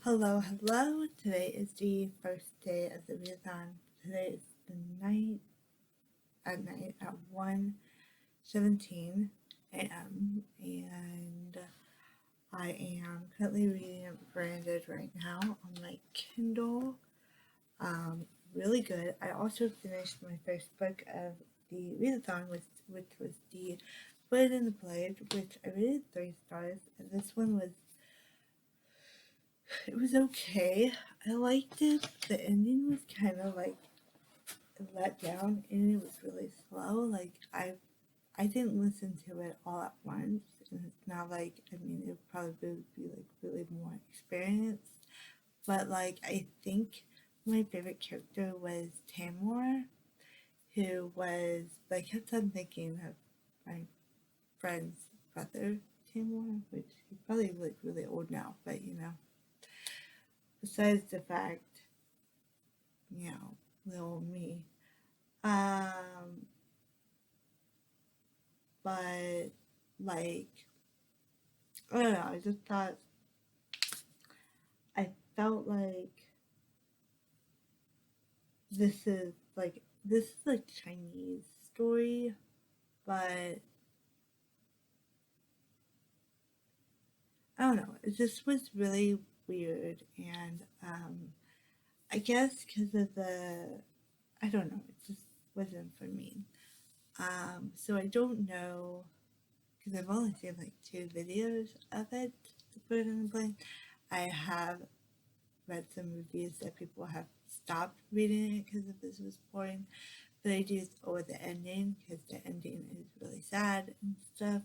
Hello. Today is the first day of the readathon. Today is the night at 1:17 a.m. and I am currently reading Branded right now on my Kindle. Really good. I also finished my first book of the readathon, which was the Bird and the Blade, which I rated 3 stars, and this one was okay. I liked it. The ending was kind of like let down and it was really slow. I didn't listen to it all at once, and it's not like it probably would be like really more experienced. But like I think my favorite character was Tamara, who was I kept on thinking of my friend's brother Tamara, which he's probably like really old now, but besides the fact, little me. Um, but like I don't know, I felt like this is like Chinese story, but I don't know. It just was really weird, and I guess because of I don't know, it just wasn't for me. So I don't know because I've only seen like 2 videos of it, to put it in the blame. I have read some reviews that people have stopped reading it because this was boring, but I do owe the ending because the ending is really sad and stuff,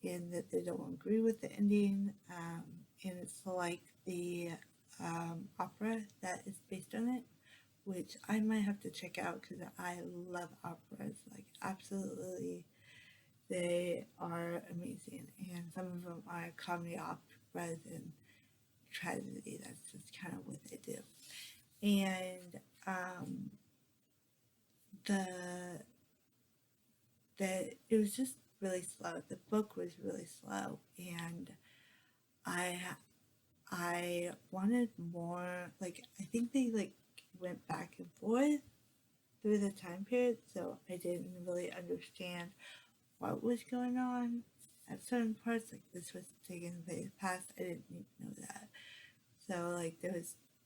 and that they don't agree with the ending. And it's like the opera that is based on it, which I might have to check out because I love operas, like absolutely. They are amazing, and some of them are comedy operas and tragedy. That's just kind of what they do. And the it was just really slow. The book was really slow, and I I wanted more. Like I think they like went back and forth through the time period, so I didn't really understand what was going on at certain parts. Like this was taking place past. I didn't even know that. So like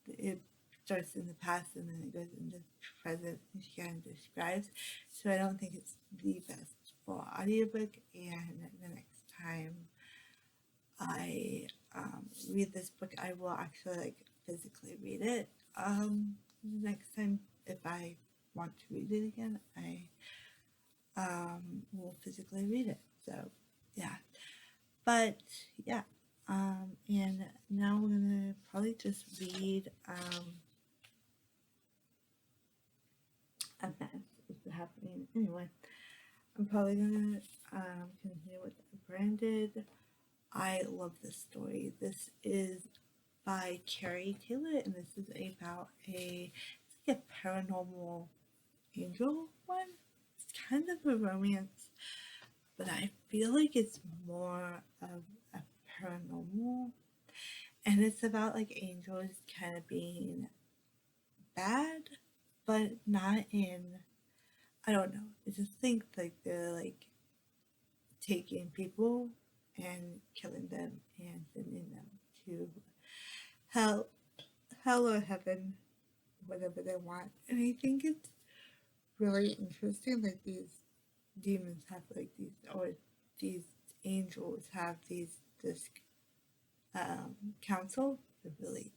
it starts in the past and then it goes into present and she kind of describes. So I don't think it's the best for audiobook, and the next time I read this book I will actually like physically read it. The next time if I want to read it again I will physically read it. So yeah. But yeah, and now we're gonna probably just read a mess is happening anyway. I'm probably gonna continue with Branded. I love this story. This is by Carrie Taylor, and this is about it's like a paranormal angel one. It's kind of a romance, but I feel like it's more of a paranormal, and it's about like angels kind of being bad, but not in, I don't know. I just think like they're like taking people and killing them and sending them to hell, hell or heaven, whatever they want. And I think it's really interesting. Like these demons have like these angels have this council, the really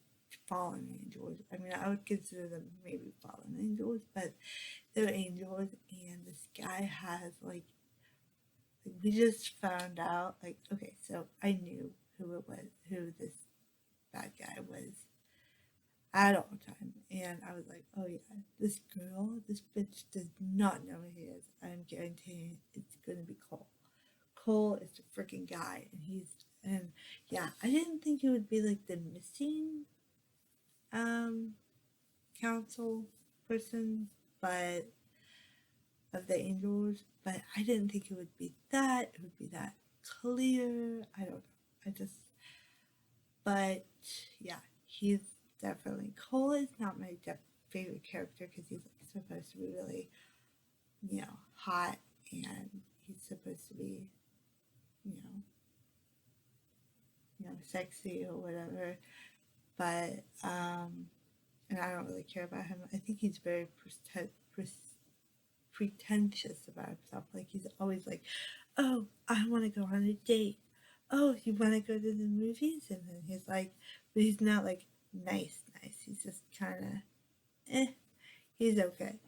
fallen angels. I mean, I would consider them maybe fallen angels, but they're angels. And this guy has like we just found out. Like, okay, so I knew who it was, who this bad guy was at all time, and I was like, oh yeah, this girl, this bitch does not know who he is. I'm guaranteeing it's gonna be Cole. Cole is the freaking guy, and yeah, I didn't think it would be like the missing um council person, but of the angels, but I didn't think it would be that. It would be that clear. I don't know. But yeah, he's definitely, Cole is not my favorite character because he's like supposed to be really, hot, and he's supposed to be, you know, sexy or whatever. But and I don't really care about him. I think he's very pretentious about himself. Like he's always like, "Oh, I want to go on a date. Oh, you want to go to the movies?" And then he's like, but he's not like nice. He's just kind of, he's okay.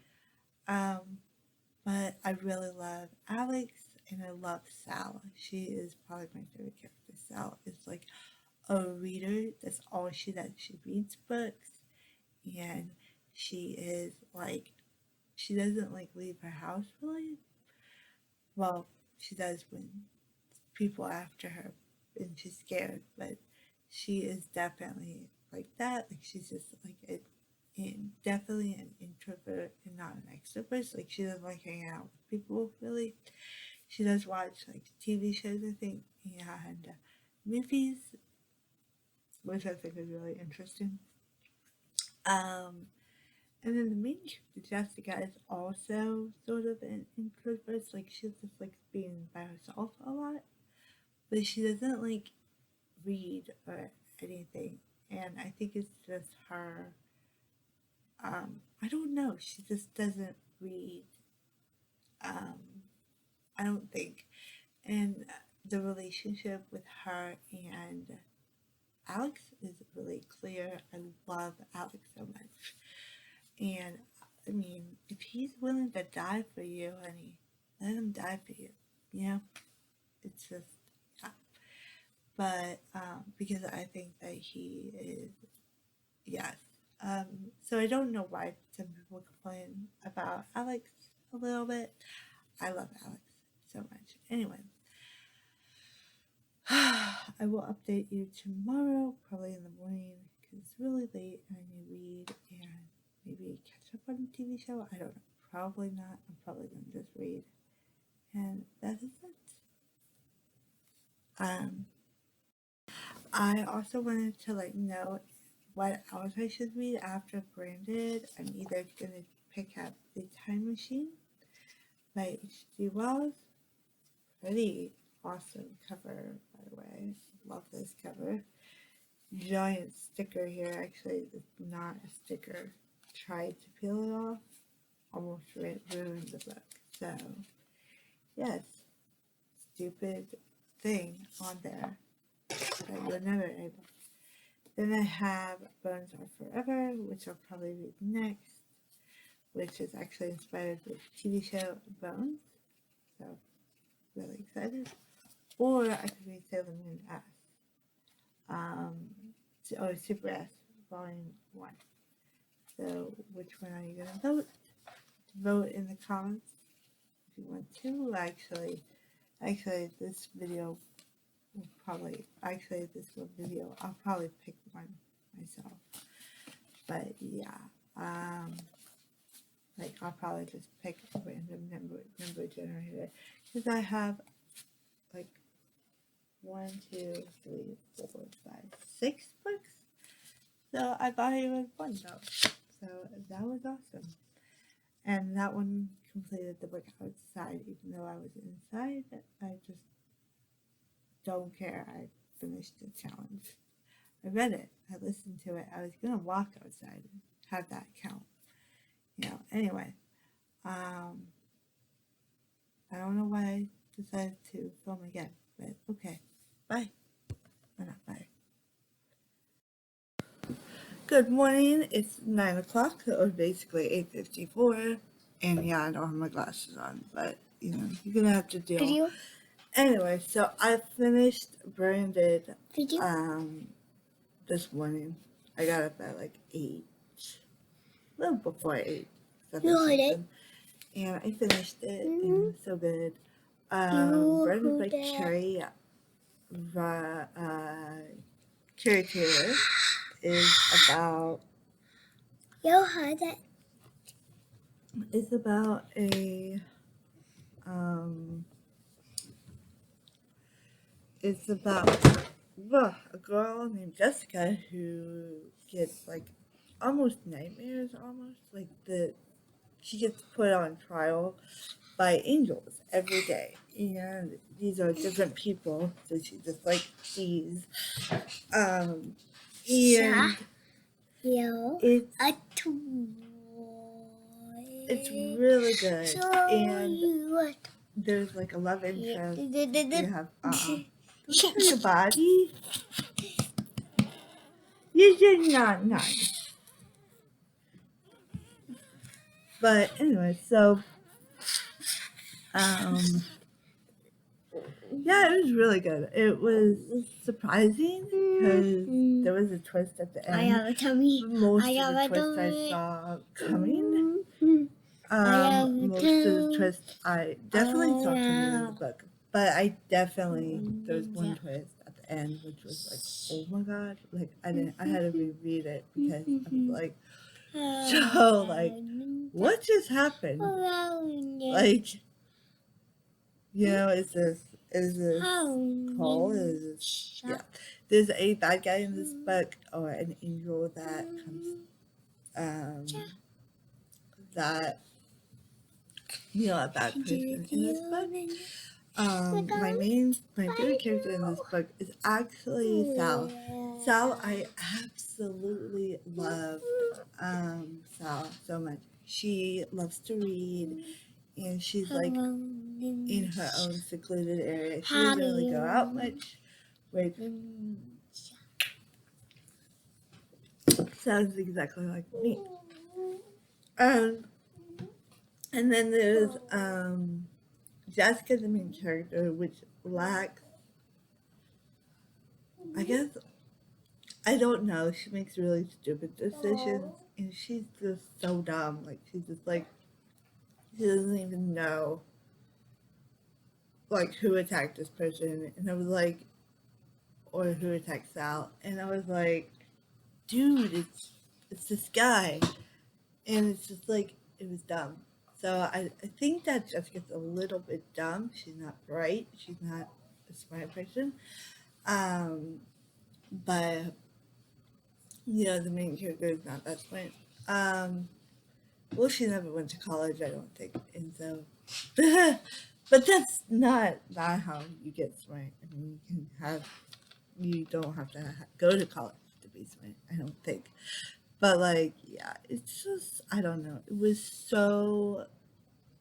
But I really love Alex and I love Sal. She is probably my favorite character. Sal is like a reader. That's all she does. She reads books, and she is like, she doesn't like leave her house really. Well, she does when people are after her and she's scared, but she is definitely like that. Like she's just like definitely an introvert and not an extrovert. Like she doesn't like hanging out with people really. She does watch like TV shows, I think, and movies, which I think is really interesting. And then the main character, Jessica, is also sort of an introvert. Like she's just like being by herself a lot, but she doesn't like read or anything. And I think it's just her. I don't know. She just doesn't read. I don't think. And the relationship with her and Alex is really clear. I love Alex so much. And I mean, if he's willing to die for you, honey, let him die for you. It's just, yeah. But because I think that he is, yes. So I don't know why some people complain about Alex a little bit. I love Alex so much. Anyway, I will update you tomorrow, probably in the morning, because it's really late and I need to read and maybe catch up on a TV show. I don't know. Probably not. I'm probably going to just read. And that is it. I also wanted to let you know what else I should read after Branded. I'm either going to pick up The Time Machine by H.G. Wells. Pretty awesome cover, by the way. Love this cover. Giant sticker here. Actually, it's not a sticker. Tried to peel it off. Almost ruined the book. So, yes. Stupid thing on there that you're never able. Then I have Bones Are Forever, which I'll probably read next, which is actually inspired by the TV show Bones. So, really excited. Or I could read Sailor Moon S. Or Super S, Volume 1. So, which one are you going to vote? Vote in the comments if you want to. Actually, this video will probably, I'll probably pick one myself. But yeah, like I'll probably just pick a random number generator because I have like 1, 2, 3, 4, 5, 6 books. So I thought it was fun though. So that was awesome. And that one completed the book outside, even though I was inside. I just don't care. I finished the challenge. I read it. I listened to it. I was going to walk outside and have that count. Anyway. I don't know why I decided to film again, but okay. Bye. Or not bye. Good morning. It's 9 o'clock, or basically 8:54. And yeah, I don't have my glasses on, but you're going to have to deal. Video? Anyway, so I finished Branded Video? this morning. I got up at like 8, a little before 8. You heard it. And I finished it, and it was so good. Branded by Carrie Taylor is about. You heard it. It's about a. It's about a girl named Jessica who gets like almost nightmares, she gets put on trial by angels every day, and these are different people, so she just like sees, and Yeah. it's A toy. it's really good, Show and you what. there's like a love interest. You Yeah. have don't show your body. You did not nice. But anyway, so yeah, it was really good. It was surprising because there was a twist at the I end. have a tummy. Most I of have the a twists I tummy. saw coming. have a Most of the tummy. twists I definitely saw coming in the have- book, but I definitely there was one twist at the end which was like, oh my god! Like I had to reread it because I was like, so like, what just happened? Like, is this Paul? Is this, yeah? There's a bad guy in this book or an angel that comes that a bad person in this book. My favorite character in this book is actually Sal. Sal, I absolutely love Sal so much. She loves to read, and she's like in her own secluded area. She doesn't really go out much, which sounds exactly like me. And then there's Jessica, the main character, which lacks, I guess, I don't know. She makes really stupid decisions, and she's just so dumb. Like, she's just like, she doesn't even know, like, who attacked this person. And I was like, or who attacked Sal. And I was like, dude, it's this guy. And it's just like, it was dumb. So I think that Jessica's a little bit dumb. She's not bright. She's not a smart person. But the main character is not that smart. Well, she never went to college, I don't think, and so, but that's not how you get smart. I mean, you don't have to go to college to be smart, I don't think. But like, yeah, it's just, I don't know.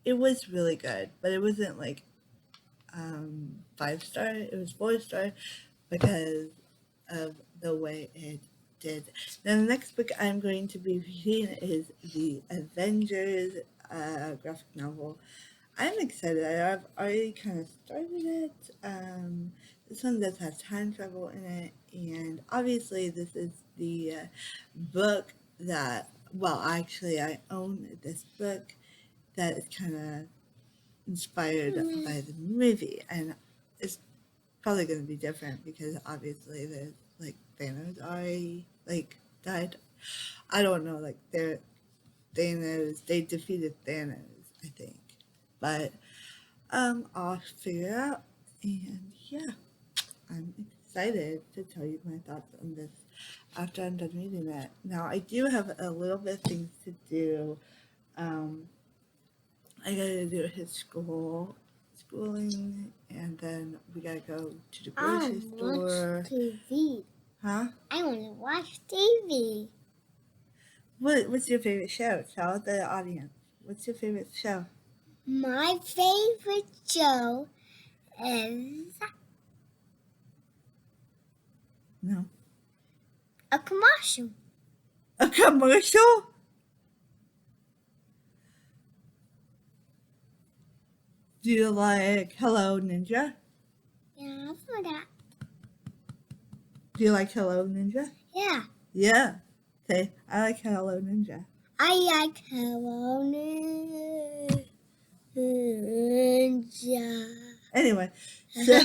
It was really good, but it wasn't like 5-star. It was 4-star because of the way it did. Now, the next book I'm going to be reading is the Avengers graphic novel. I'm excited. I've already kind of started it. This one does have time travel in it, and obviously this is the book that, well, actually I own this book that is kind of inspired by the movie, and it's probably going to be different because obviously there's like Thanos already like died. I don't know, like they defeated Thanos, I think, but I'll figure it out, and yeah, I'm excited to tell you my thoughts on this after I'm done reading it. Now I do have a little bit of things to do. I gotta do his schooling, and then we gotta go to the grocery store. Watch TV. Huh? I want to watch TV. What's your favorite show? Tell the audience. What's your favorite show? My favorite show is No. a commercial. A commercial? Do you like Hello Ninja? Yeah, I saw that. Do you like Hello Ninja? Yeah. Yeah. Okay, I like Hello Ninja. I like Hello Ninja. Anyway, so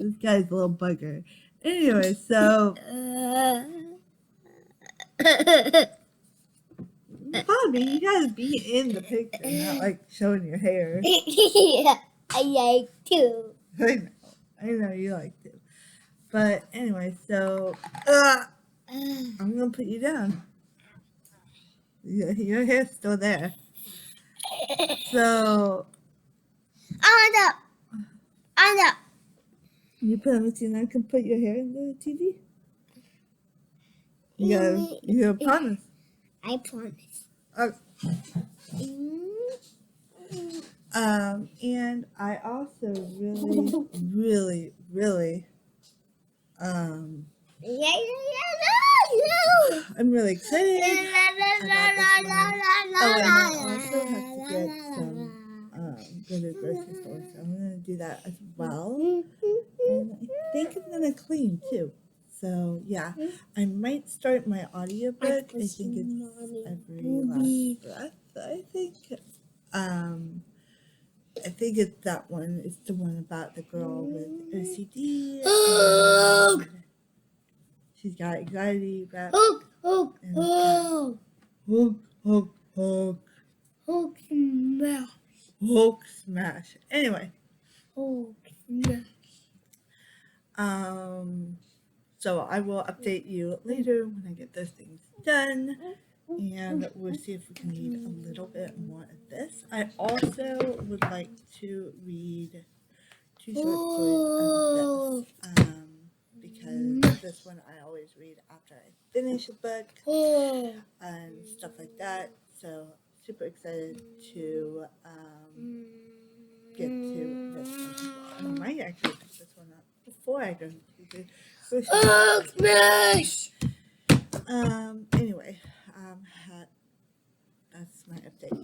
this guy's a little bugger. Anyway, so Bobby, you gotta be in the picture, not like showing your hair. Yeah, I like too. I know you like to. But anyway, so I'm gonna put you down. Your hair's still there. So On up. you promise you're not gonna put your hair in the TV? You gotta promise. I promise. And I also really, really, really, Yeah. I'm really excited about this one. Oh, and I also have to get some go to the grocery store, so I'm gonna do that as well. And I think I'm gonna clean too. So yeah, I might start my audiobook. I think it's every last breath. I think it's that one. It's the one about the girl with OCD. And she's got anxiety about Hook smash. Hulk smash. Anyway, Hulk smash. so I will update you later when I get those things done, and we'll see if we can read a little bit more of this. I also would like to read 2 short stories of this, because this one I always read after I finish a book and stuff like that. So super excited to get to this one as well. I might actually pick this one up before I go to the grocery store. Smash. Anyway, that's my update.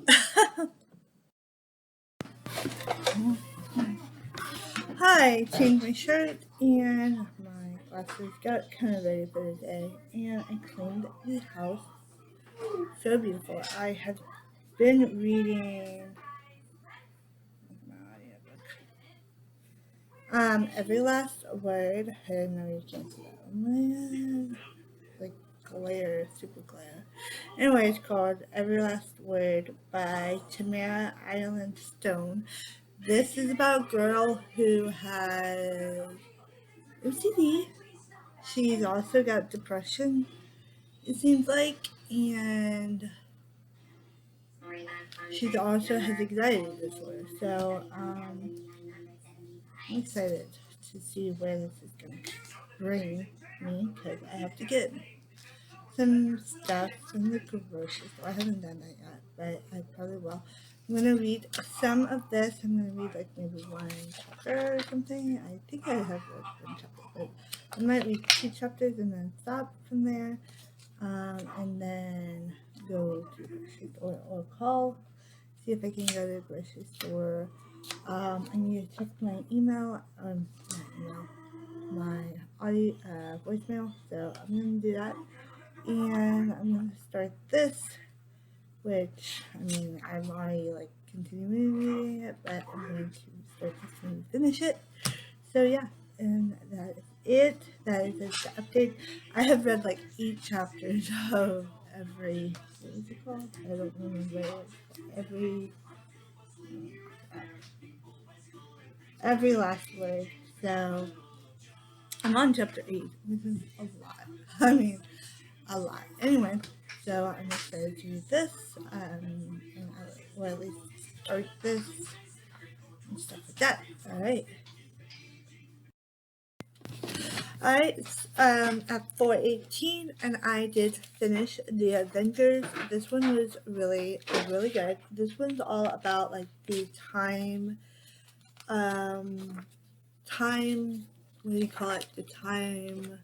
Hi, changed my shirt and my glasses, got kind of ready for the day, and I cleaned the house. So beautiful. I have been reading every last word. I know you can't see that. Oh my god. Like glare, super glare. Anyway, it's called Every Last Word by Tamara Ireland Stone. This is about a girl who has OCD. She's also got depression, it seems like, and she also has anxiety disorder. So I'm excited to see where this is going to bring me, because I have to get some stuff from the grocery store. I haven't done that yet, but I probably will. I'm going to read some of this. I'm going to read like maybe one chapter or something. I think I have like one chapter, but I might read 2 chapters and then stop from there, and then go to the grocery store or call, see if I can go to the grocery store. I need to check my email, my audio, voicemail, so I'm going to do that. And I'm going to start this, which, I mean, I'm already like continuing reading it, but I'm going to start this when we finish it. So yeah, and that is it. That is the update. I have read like 8 chapters of every, what was it called? I don't remember. Every last word. So I'm on chapter 8, which is a lot. I mean, a lot. Anyway, so I'm excited to read this, and I will at least start this and stuff like that. Alright. Alright, at 4:18, and I did finish The Avengers. This one was really, really good. This one's all about like the time, what do you call it? The time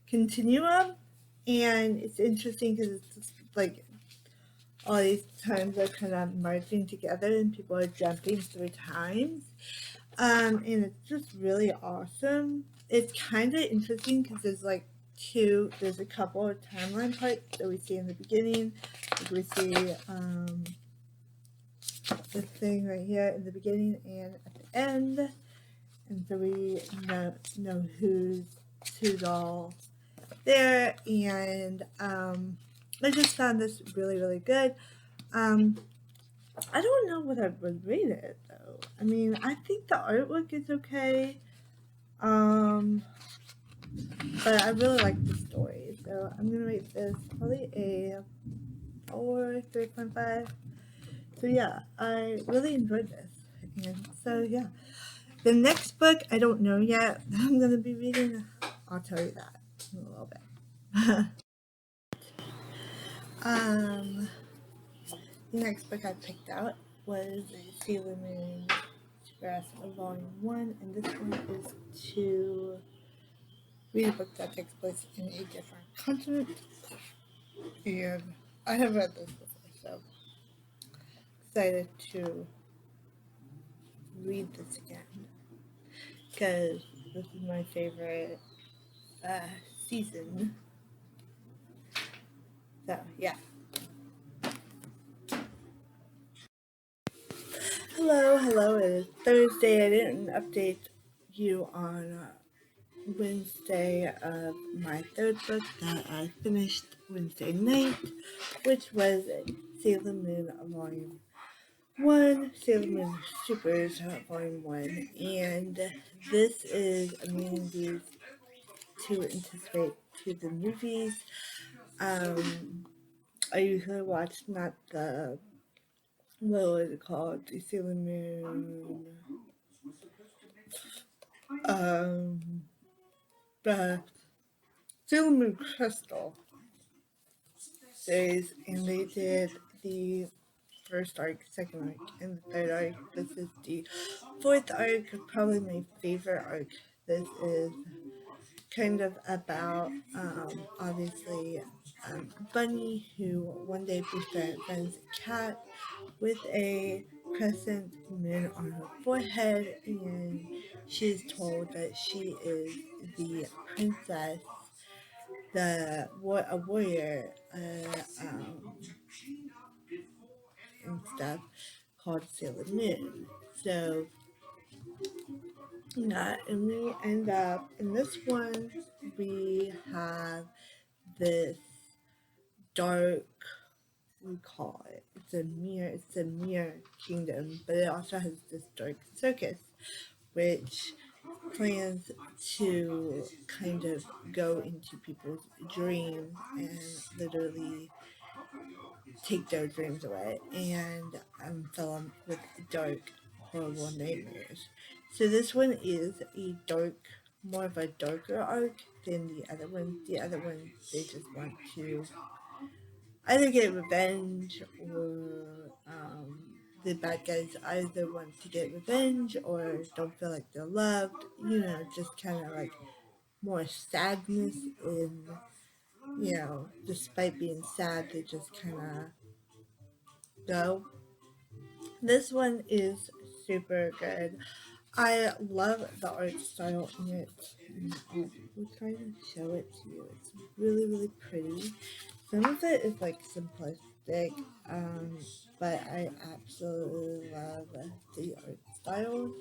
continuum. And it's interesting because it's just like all these times are kind of merging together and people are jumping through times. And it's just really awesome. It's kind of interesting because there's a couple of timeline parts that we see in the beginning. Like we see this thing right here in the beginning and at the end. And so we know who's all there. And I just found this really, really good. I don't know what I would rate it though. I mean, I think the artwork is okay. Um, but I really like the story, so I'm gonna rate this probably a 3.5. So yeah, I really enjoyed this. And so yeah, the next book I don't know yet. I'm gonna be reading. I'll tell you that in a little bit. um, the next book I picked out was Sailor Moon Express Volume 1, and this one is to read a book that takes place in a different continent. And I have read this before, so excited to read this again because this is my favorite uh, season. So yeah. Hello. It is Thursday. I didn't update you on Wednesday of my third book that I finished Wednesday night, which was Sailor Moon Volume 1, Sailor Moon Supers Volume 1, and this is a meeting to anticipate to the movies. I usually watch not the, what was it called? The Sailor Moon, um, the Sailor Moon Crystal days, and they did the first arc, second arc, and the third arc. This is the fourth arc, probably my favorite arc. This is kind of about, obviously, Bunny, who one day befriends a cat with a crescent moon on her forehead, and she is told that she is the princess, a warrior, and stuff, called Sailor Moon. So, yeah, and we end up in this one. We have this dark, we call it. It's a mirror kingdom, but it also has this dark circus, which plans to kind of go into people's dreams and literally take their dreams away and fill them with dark, horrible nightmares. So this one is more of a darker arc than the other one. The other one, they just want to either get revenge or the bad guys either want to get revenge or don't feel like they're loved. Just kind of like more sadness in, despite being sad, they just kind of go. This one is super good. I love the art style in it. I'll try to show it to you. It's really, really pretty. Some of it is like simplistic, but I absolutely love the art style.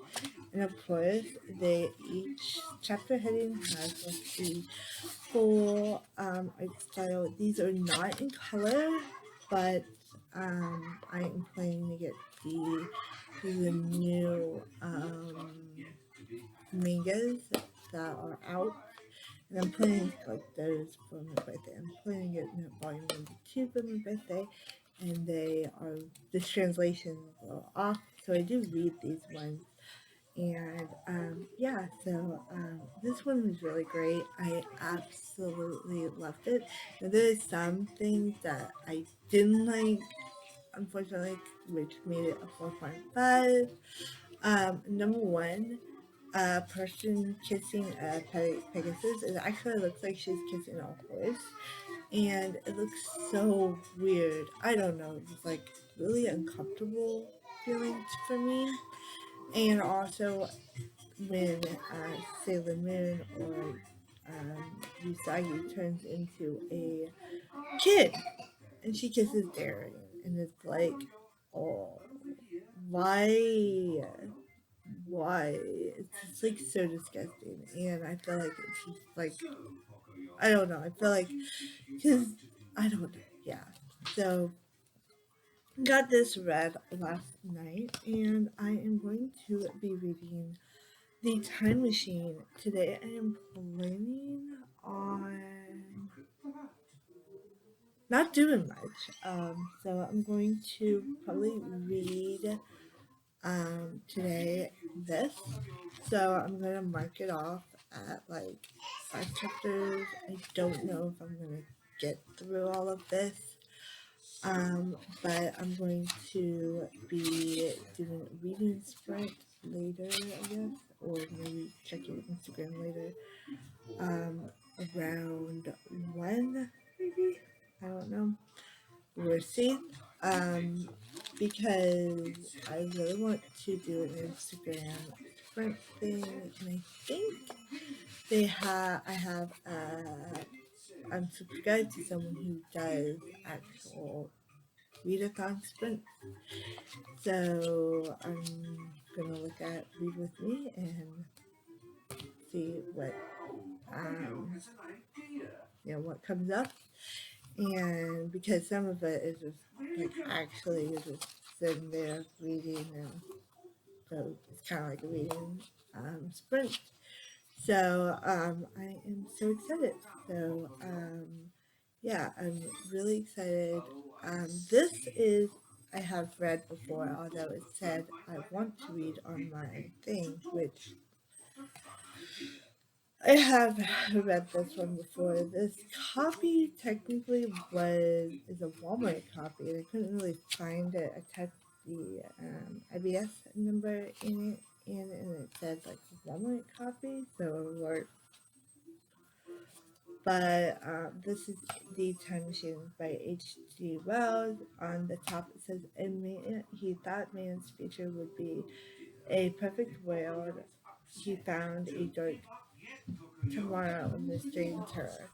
And of course, each chapter heading has like the full art style. These are not in color, but I am planning to get the new mangas that are out, and I'm planning to collect those for my birthday. I'm planning to get volume 2 for my birthday, and the translations are off, so I do read these ones. And yeah, so this one was really great. I absolutely loved it. Now, there's some things that I didn't like, unfortunately, which made it a 4.5. Number one, a person kissing a Pegasus. It actually looks like she's kissing a horse, and it looks so weird. I don't know, it was like really uncomfortable feelings for me. And also, when Sailor Moon or Usagi turns into a kid and she kisses Darren, and it's like, oh, why? Why? It's just like so disgusting, and I feel like it's just like, I don't know. I feel like, because I don't know. Yeah. So got this read last night, and I am going to be reading The Time Machine. Today I am planning on not doing much. So I'm going to probably read today this. So I'm gonna mark it off at like 5 chapters. I don't know if I'm gonna get through all of this. But I'm going to be doing a reading sprint later, I guess, or maybe checking Instagram later. Um, Around one, maybe. I don't know. We'll see. Um, because I really want to do an Instagram sprint thing, and I think I have I'm subscribed to someone who does actual readathon sprints. So I'm gonna look at Read With Me and see what um what comes up. And because some of it is just like actually you're just sitting there reading, and so it's kind of like a reading sprint. So I am so excited. So yeah, I'm really excited. This is I have read before, although it said I want to read on my thing, which I have read this one before. This copy technically is a Walmart copy, and I couldn't really find it. I typed the IBS number in it, and it said like Walmart copy. So, but this is The Time Machine by H.G. Wells. On the top it says, he thought man's future would be a perfect world. He found a dark tomorrow in this strange terror.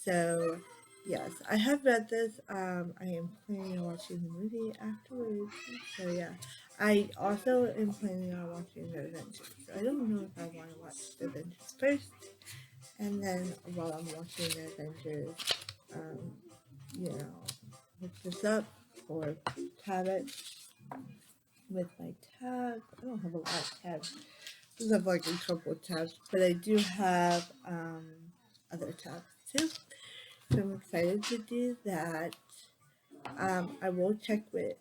So, yes, I have read this. I am planning on watching the movie afterwards. So, yeah. I also am planning on watching The Avengers. So I don't know if I want to watch The Avengers first, and then while I'm watching The Avengers, um, look this up or tab it with my tab. I don't have a lot of tabs. I just have like a couple of tabs, but I do have other tabs too. So I'm excited to do that. I will check with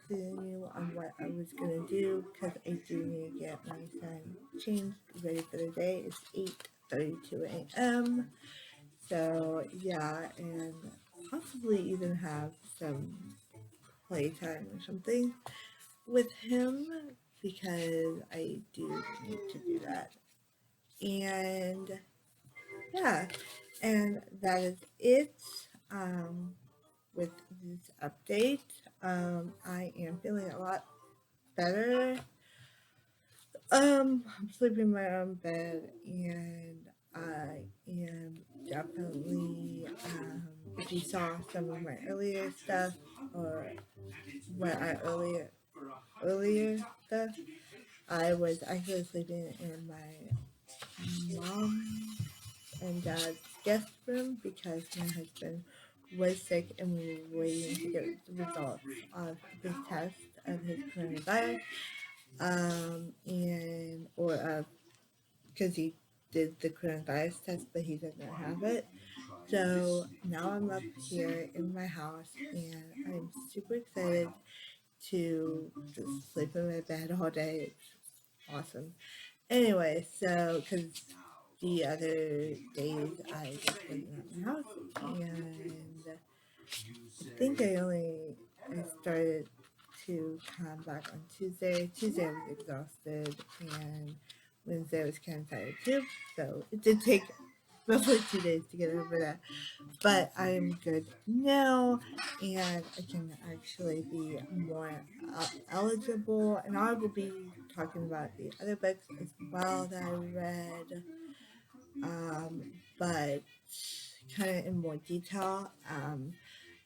you on what I was gonna do because I do need to get my son changed, ready for the day. It's 8:32 a.m. So yeah, and possibly even have some playtime or something with him because I do need to do that. And yeah, and that is it with this update. I am feeling a lot better. I'm sleeping in my own bed, and I am definitely, if you saw some of my earlier stuff or what I earlier stuff, I was actually sleeping in my mom and dad's guest room because my husband was sick and we were waiting to get the results of his test of his coronavirus. And or because he did the coronavirus test, but he doesn't have it. So now I'm up here in my house, and I'm super excited to just sleep in my bed all day. It's awesome. Anyway, so because the other days I just wasn't at my house, and I think I started to come back on Tuesday. Tuesday I was exhausted, and Wednesday I was kind of tired too. So it did take roughly 2 days to get over that. But I am good now, and I can actually be more eligible. And I will be talking about the other books as well that I read, but kind of in more detail.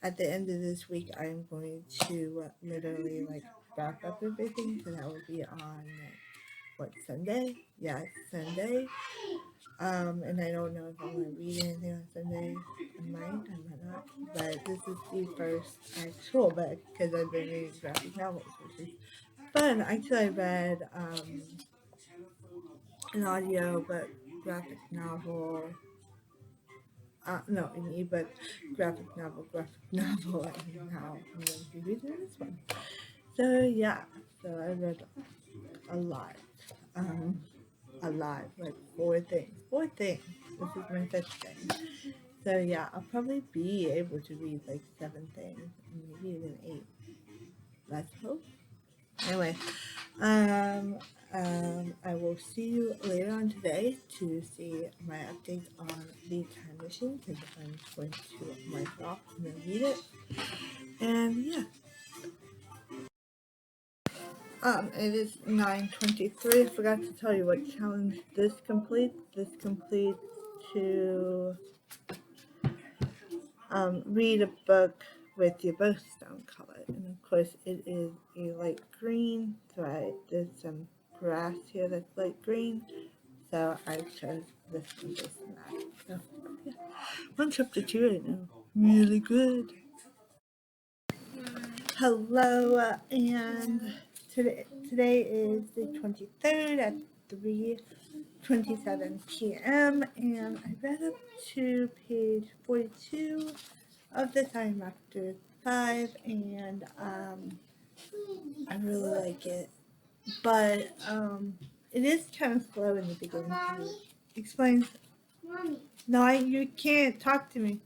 At the end of this week, I'm going to literally like wrap up everything, so that will be on what, Sunday? Yeah, Sunday. And I don't know if I'm going to read anything on Sunday. I might not. But this is the first actual book because I've been reading graphic novels, which is fun. Actually, I read an audio book, graphic novel. No, an ebook, graphic novel, and now I'm going to be reading this one. So yeah, so I read a lot. Um, like four things. This is my fifth thing. So yeah, I'll probably be able to read like 7 things, maybe even 8. Let's hope. Anyway, I will see you later on today to see my updates on the time machine because I'm going to mark it off and then read it. And yeah, it is 9:23. I forgot to tell you what challenge this completes. This completes to read a book with your birthstone color. And of course, it is a light green. So I did some grass here that's light green. So I chose this one based on that. So, yeah. On chapter 2 right now. Really good. Hello, and today is the 23rd at 3:27 p.m. and I read up to page 42 of the Time After 5, and I really like it, but it is kind of slow in the beginning. Mommy? Explain. Mommy. No, you can't talk to me.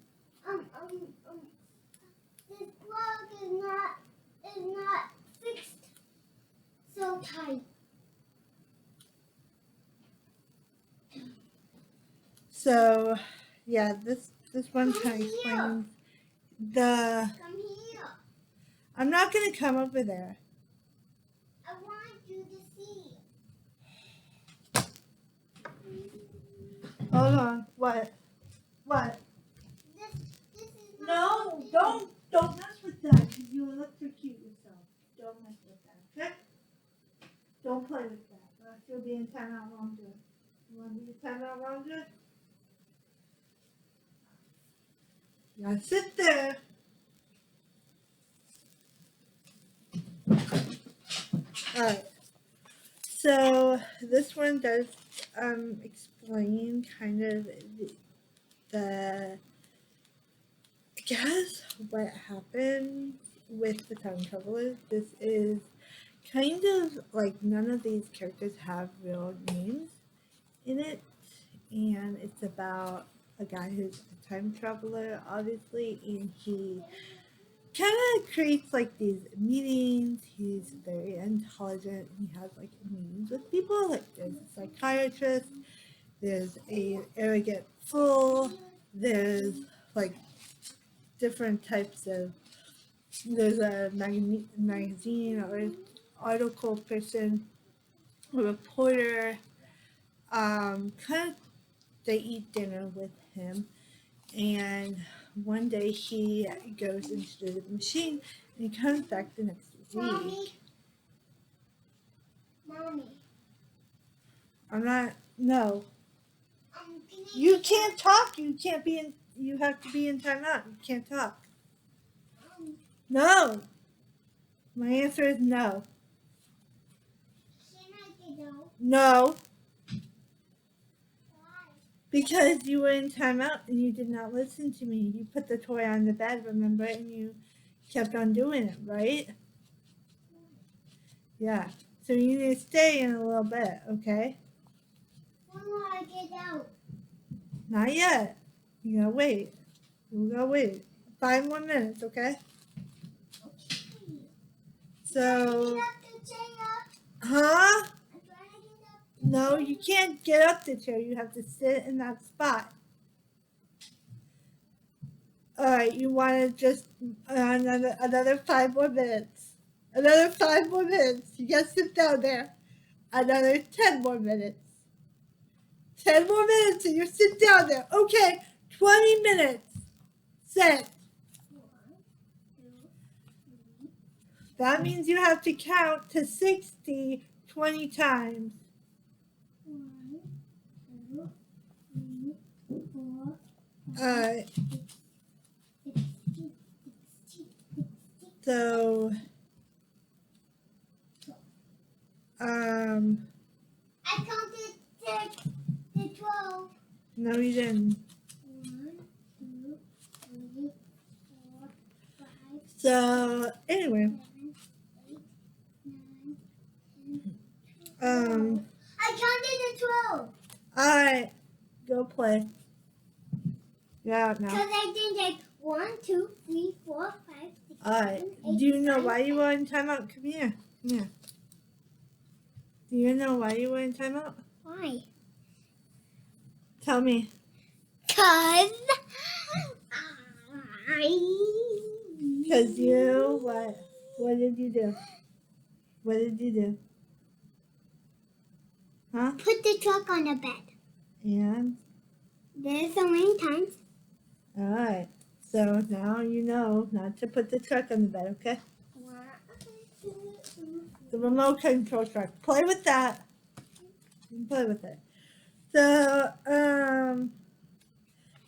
This plug is not fixed so tight. So, yeah, this one kind of explains the. Come here. I'm not gonna come over there. I want you to see. Hold on. What? What? This is not No, working. don't mess with that. You electrocute yourself. Don't mess with that. Okay? Don't play with that. Or else you'll be in timeout longer. You want to be in timeout longer? You gotta sit there. Alright. So this one does explain kind of the I guess what happened with the time travelers. This is kind of like none of these characters have real names in it, and it's about a guy who's a time traveler, obviously, and he kind of creates like these meetings. He's very intelligent. He has like meetings with people. Like there's a psychiatrist, there's a arrogant fool, there's like different types of. There's a magazine or article person, a reporter. Kind of they eat dinner with him, and one day he goes into the machine and he comes back the next Mommy. week. Mommy. I'm not. No, Can you can't talk. You can't be in. You have to be in timeout. You can't talk. No. My answer is no. Can I get out? No, Why? because you were in timeout and you did not listen to me. You put the toy on the bed, remember, and you kept on doing it, right? Yeah. So you need to stay in a little bit, okay? When will I get out? Not yet. You gotta wait. You gotta wait. 5 more minutes, okay? Okay. So, Get up the chair. huh? I'm trying to get up. No, you can't get up the chair. You have to sit in that spot. All right, you want to just another 5 more minutes. Another 5 more minutes. You gotta sit down there. Another 10 more minutes. 10 more minutes and you sit down there. Okay, 20 minutes. Sit. 1, 2, 3. That means you have to count to 60 20 times. 1, 2, 4, Uh, 16, 16, so, I counted the 12. no, you didn't. 1, 2, 3, 4, 5, So, anyway, 7, 8, 9, 10. I counted the 12. alright, go play. You're out now. Because I did like 1, 2, 3, 4, 5, 6, Alright, 7, do 8, you know 9, why you 10. were in timeout? Come here. Come here. Do you know why you were in timeout? Why? Tell me. Because Because you, what? What did you do? What did you do? Huh? put the truck on the bed. And? There's so many times. Alright. So now you know not to put the truck on the bed, okay? 1, 2, 3. The remote control truck. Play with that. Play with it. So,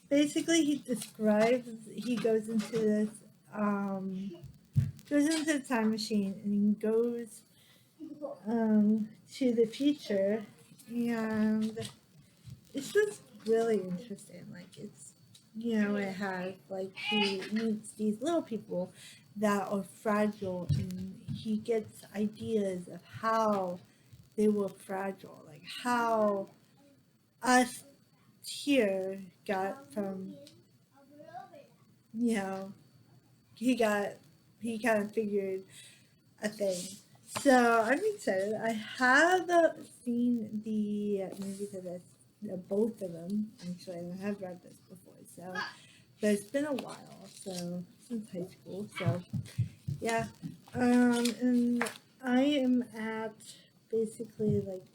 basically he describes, he goes into this, goes into the time machine and he goes, to the future, and it's just really interesting. Like, it's, you know, it has, like, he meets these little people that are fragile, and he gets ideas of how they were fragile, like how us here got from, you know, he kind of figured a thing. So I'm excited. I have seen the movie to this, both of them actually, and I have read this before. So, but it's been a while, so since high school. So yeah, and I am at basically like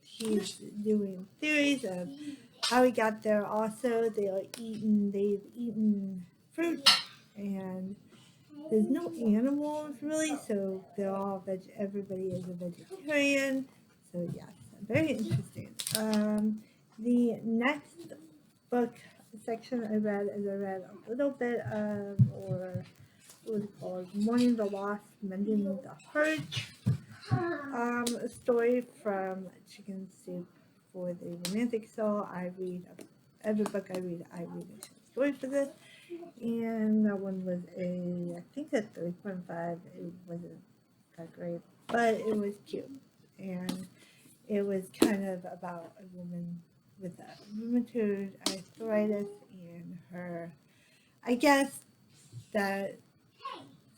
he's doing theories of how he got there. Also, they've eaten fruit, and there's no animals really, so they're all everybody is a vegetarian. So yes, very interesting. The next book section I read is I read a little bit of, or what was it called, Mourning the Lost, Mending the Hurt. A story from Chicken Soup for the Romantic Soul. I read every book I read a short story for this, and that one was I think a 3.5. It wasn't that great, but it was cute, and it was kind of about a woman with rheumatoid arthritis and her, I guess that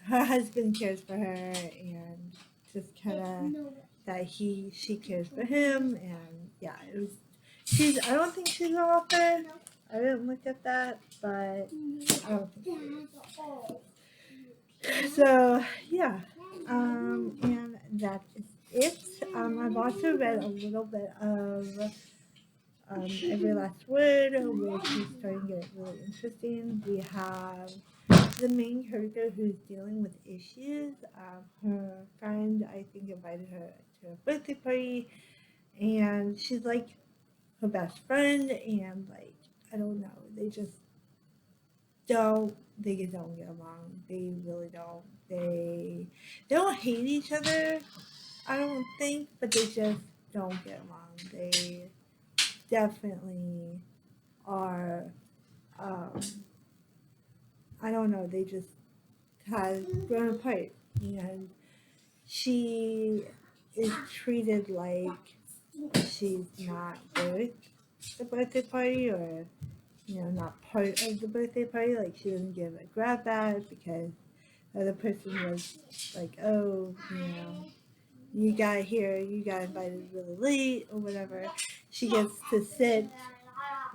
her husband cares for her, and just kind of that she cares for him, and yeah, it was. I don't think she's an author. I didn't look at that, but I don't think she is. So yeah, and that is it. I've also read a little bit of Every Last Word, which is starting to get really interesting. We have the main character who's dealing with issues. Her friend, I think, invited her to a birthday party, and she's like her best friend, and like I don't know, they just don't get along. They really don't. They don't hate each other, I don't think, but they just don't get along. They definitely are. Um, I don't know. They just have grown apart, and she is treated like she's not worth the birthday party, or not part of the birthday party. Like, she doesn't give a grab bag because the other person was like, oh, you got here, you got invited really late or whatever. She gets to sit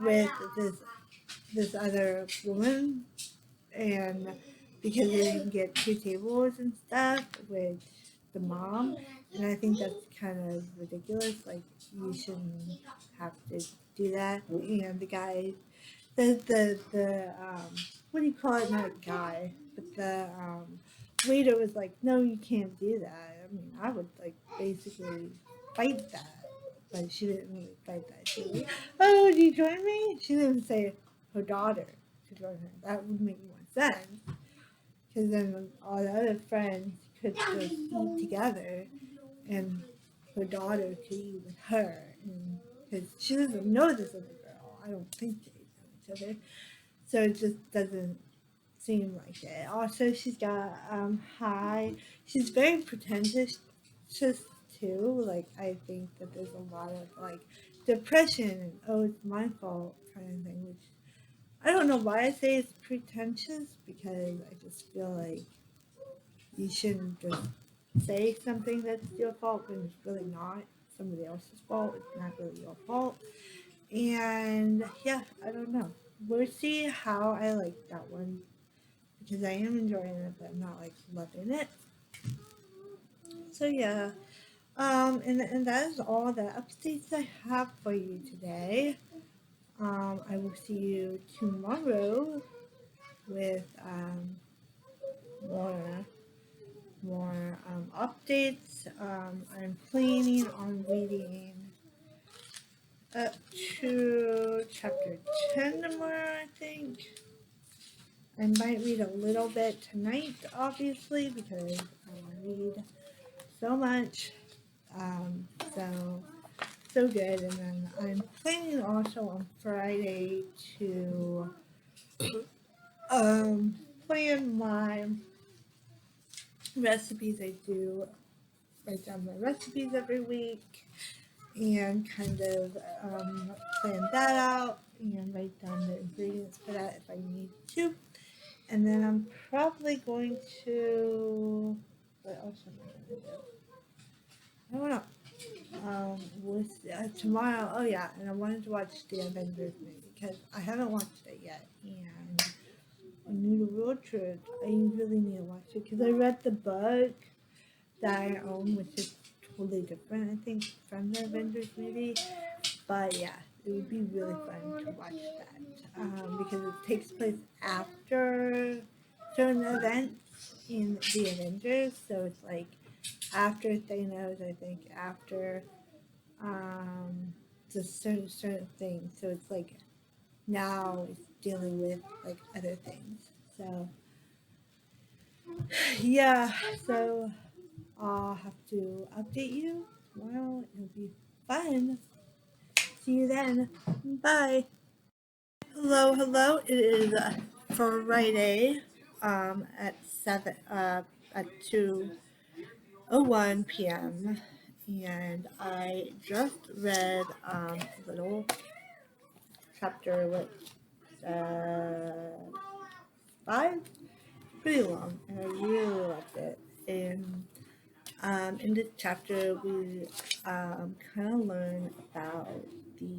with this other woman, and because they didn't get 2 tables and stuff with the mom, and I think that's kind of ridiculous. Like, you shouldn't have to do that. And the guy, the what do you call it? Not guy, but the waiter was like, no, you can't do that. I mean, I would like basically fight that. but she didn't really fight that. She was like, "Oh, would you join me?" She didn't say her daughter to join her. That would make more sense, because then all the other friends could just eat together, and her daughter could eat with her, and because she doesn't know this other girl, I don't think they know each other, so it just doesn't seem like it. Also, she's got high. She's very pretentious too. Like I think that there's a lot of like depression and oh it's my fault kind of thing, which I don't know why I say it's pretentious because I just feel like you shouldn't just say something that's your fault when it's really not somebody else's fault. It's not really your fault. And yeah, I don't know. We'll see how I like that one because I am enjoying it, but I'm not like loving it. So yeah, and that is all the updates I have for you today. I will see you tomorrow with more updates. I'm planning on reading up to chapter 10 tomorrow, I think. I might read a little bit tonight, obviously, because I read so much. Um, so, so good. And then I'm planning also on Friday to plan my recipes. I do write down my recipes every week and kind of plan that out and write down the ingredients for that if I need to. And then I'm probably going to. What else am I going to do? I don't know. Tomorrow, oh yeah, and I wanted to watch the Avengers movie because I haven't watched it yet. And I need a road trip. I really need to watch it because I read the book that I own, which is totally different, I think, from the Avengers movie. But yeah, it would be really fun to watch that because it takes place after certain events in the Avengers. So it's like after Thanos, I think, after the certain things. So it's like now it's dealing with like other things. So yeah, so I'll have to update you tomorrow. It'll be fun. See you then. Bye. Hello, hello. It is Friday at 2:01 p.m. and I just read a little chapter with 5, pretty long, and I really loved it. And in this chapter, we kind of learn about the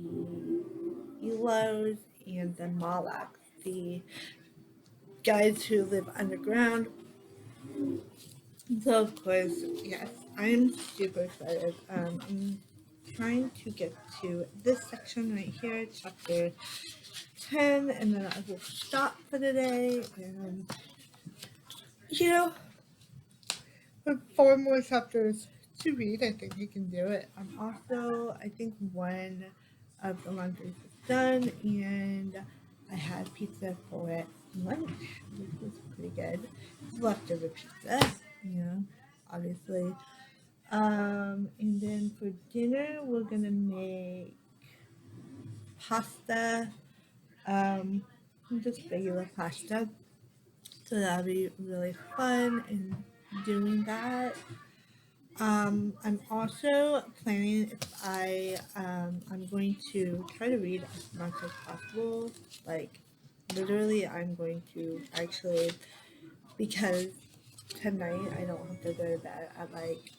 Elos and the Malaks, the guys who live underground. So of course, yes, I'm super excited. I'm trying to get to this section right here, chapter 10, and then I will stop for the day. And you know, with 4 more chapters to read, I think I can do it. I'm also, I think one of the laundries is done, and I had pizza for lunch, which was pretty good. Leftover pizza, obviously. And then for dinner, we're gonna make pasta, just regular pasta. So that'll be really fun and doing that. I'm also planning if I'm going to try to read as much as possible. Like literally, I'm going to actually because tonight I don't have to go to bed at like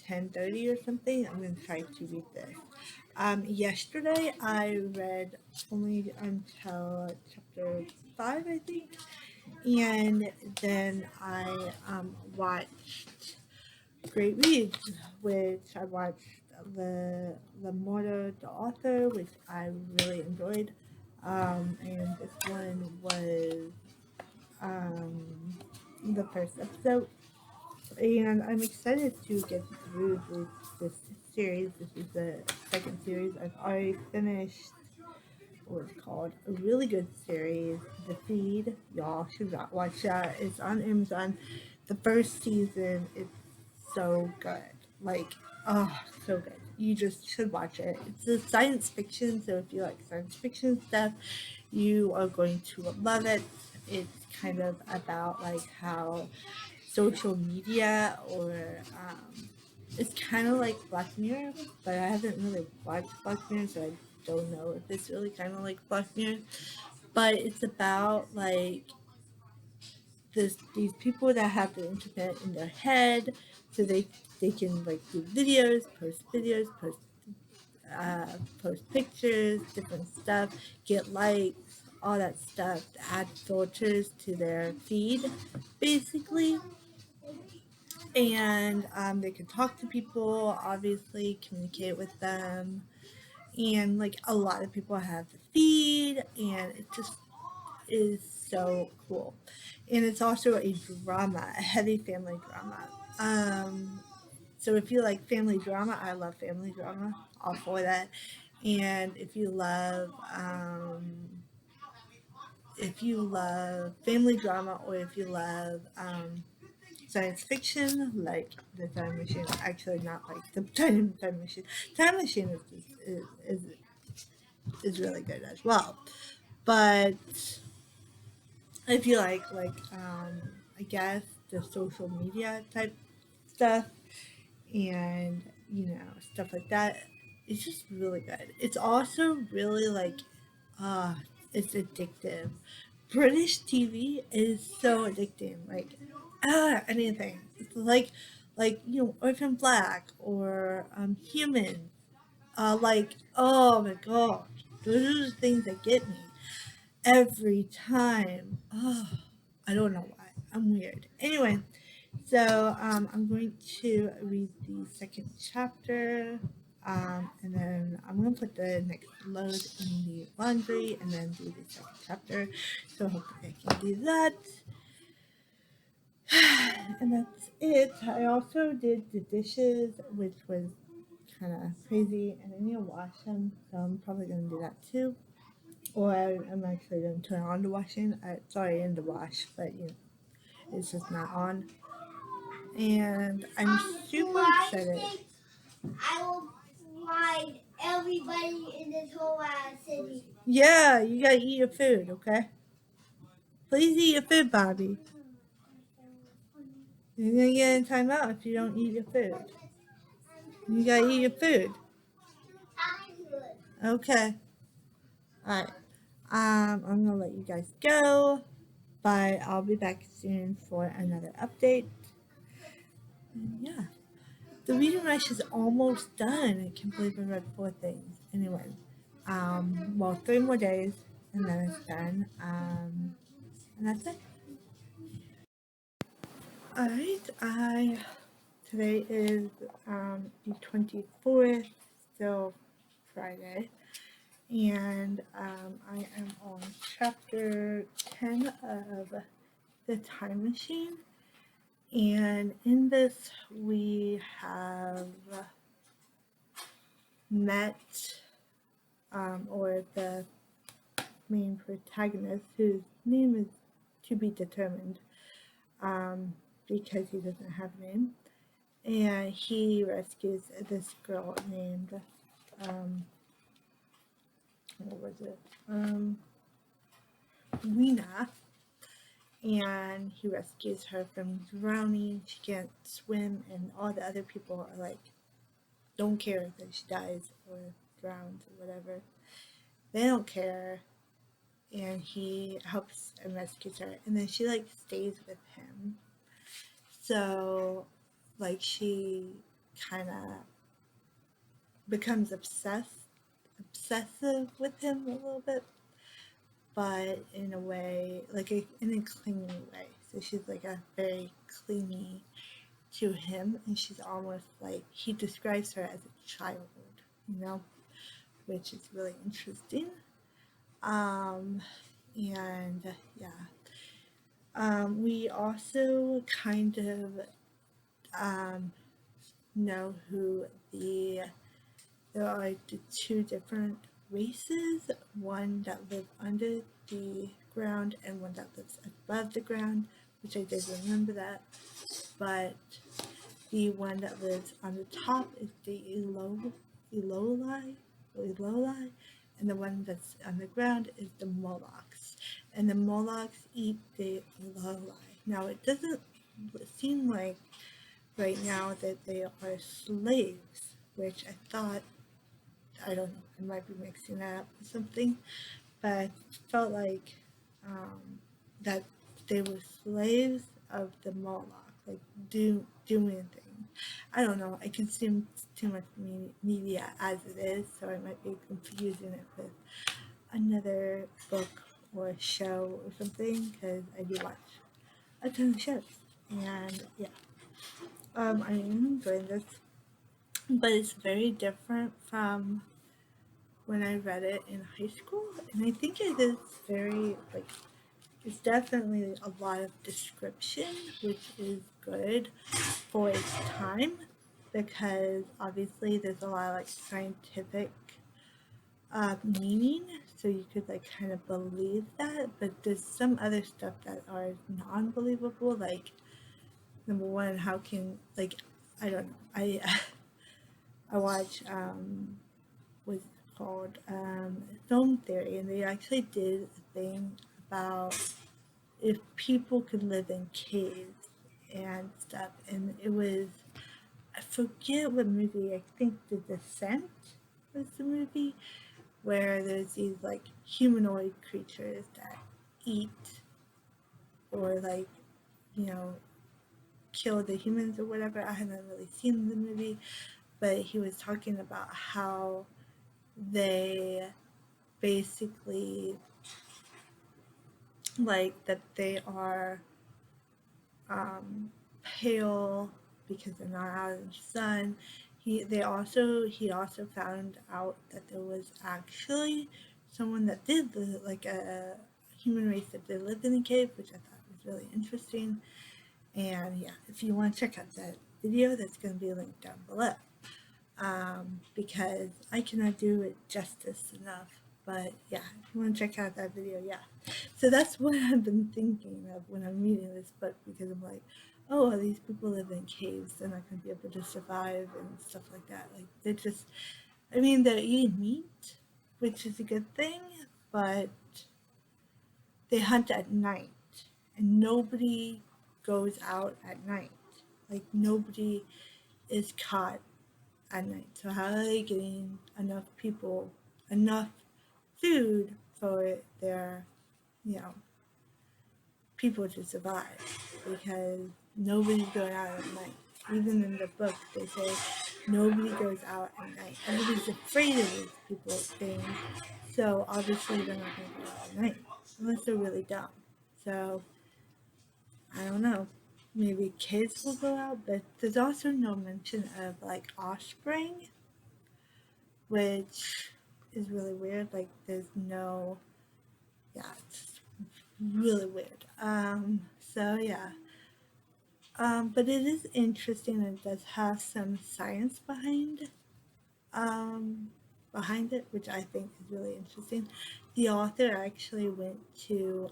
10:30 or something. I'm gonna try to read this. Yesterday I read only until chapter 5, I think, and then I watched Great Reads, which I watched the Mortar, the author, which I really enjoyed. And this one was the first episode, and I'm excited to get through this series. This is the second series. I've already finished what it's called, a really good series, The Feed. Y'all should watch that. It's on Amazon. The first season, it's so good. Like, oh, so good. You just should watch it. It's a science fiction, so if you like science fiction stuff, you are going to love it. It's kind of about like how social media or it's kind of like Black Mirror, but I haven't really watched Black Mirror, so I don't know if it's really kind of like Black Mirror. But it's about like these people that have the internet in their head, so they can like do videos, post pictures, different stuff, get likes, all that stuff, add filters to their feed, basically. And they can talk to people, obviously, communicate with them. And like a lot of people have the feed, and it just is so cool. And it's also a drama, a heavy family drama. So if you like family drama, I love family drama, all for that. And if you love family drama, or if you love science fiction, like the Time Machine, actually not like the Time Machine. Time Machine is really good as well. But if you I guess the social media type stuff, and stuff like that, it's just really good. It's also really uh it's addictive. British TV is so addicting. Like anything. It's like Orphan Black or Human. Like, oh my gosh, those are the things that get me every time. Oh, I don't know why. I'm weird. Anyway, so I'm going to read the second chapter, and then I'm going to put the next load in the laundry and then do the second chapter. So hopefully I can do that. And that's it. I also did the dishes, which was kind of crazy, and I need to wash them, so I'm probably going to do that too. Or I'm actually going to turn on the washing. It's already in the wash, but it's just not on. And I'm super excited. I will find everybody in this whole city. Yeah, you gotta eat your food, okay? Please eat your food, Bobby. You're gonna get in timeout if you don't eat your food. You gotta eat your food. Okay. Alright. I'm gonna let you guys go, but I'll be back soon for another update. And yeah. The reading rush is almost done. I can't believe I read 4 things. Anyway, well, 3 more days, and then it's done. And that's it. Alright, today is the 24th, still Friday, and I am on chapter 10 of The Time Machine. And in this, we have met, or the main protagonist, whose name is to be determined, because he doesn't have a name. And he rescues this girl named, what was it? Rena. And he rescues her from drowning. She can't swim, and all the other people are like, don't care that she dies or drowns or whatever. They don't care. And he helps and rescues her. And then she like stays with him. So like she kind of becomes obsessive with him a little bit, but in a way, like in a clingy way. So she's like a very clingy to him, and she's almost like, he describes her as a child, which is really interesting. And yeah, we also kind of know who there are the two different races, one that live under the ground and one that lives above the ground, which I did remember that. But the one that lives on the top is the Eloli, and the one that's on the ground is the Molochs. And the Molochs eat the Eloli. Now, it doesn't seem like right now that they are slaves, which I thought, I don't know, I might be mixing that up with something, but I felt like that they were slaves of the Moloch, like doing things. I don't know. I consume too much media as it is, so I might be confusing it with another book or show or something because I do watch a ton of shows, and yeah, I'm enjoying this, but it's very different from when I read it in high school, and I think it is very like it's definitely a lot of description, which is good for its time because obviously there's a lot of like scientific meaning, so you could like kind of believe that. But there's some other stuff that are non-believable, like number one, how can like I don't know, I watch what's it called film theory, and they actually did a thing about if people could live in caves and stuff, and it was I forget what movie. I think The Descent was the movie where there's these like humanoid creatures that eat or like you know kill the humans or whatever. I haven't really seen the movie, but he was talking about how they basically like that they are pale because they're not out in the sun. He also found out that there was actually someone that did like a human race that did live in a cave, which I thought was really interesting. And yeah, if you want to check out that video, that's going to be linked down below. Because I cannot do it justice enough. But yeah, if you want to check out that video, yeah. So that's what I've been thinking of when I'm reading this book because I'm like, oh, these people live in caves, they're not going to be able to survive and stuff like that. Like, they're just, I mean, they're eating meat, which is a good thing, but they hunt at night and nobody goes out at night. Like, nobody is caught at night. So how are they getting enough food for their, you know, people to survive? Because nobody's going out at night. Even in the book, they say nobody goes out at night. Everybody's afraid of these people things. So obviously they're not going to go out at night unless they're really dumb. So I don't know. Maybe kids will go out, but there's also no mention of like offspring, which is really weird. Like, there's no, yeah, it's really weird. So yeah. But it is interesting and it does have some science behind it, which I think is really interesting. The author actually went to,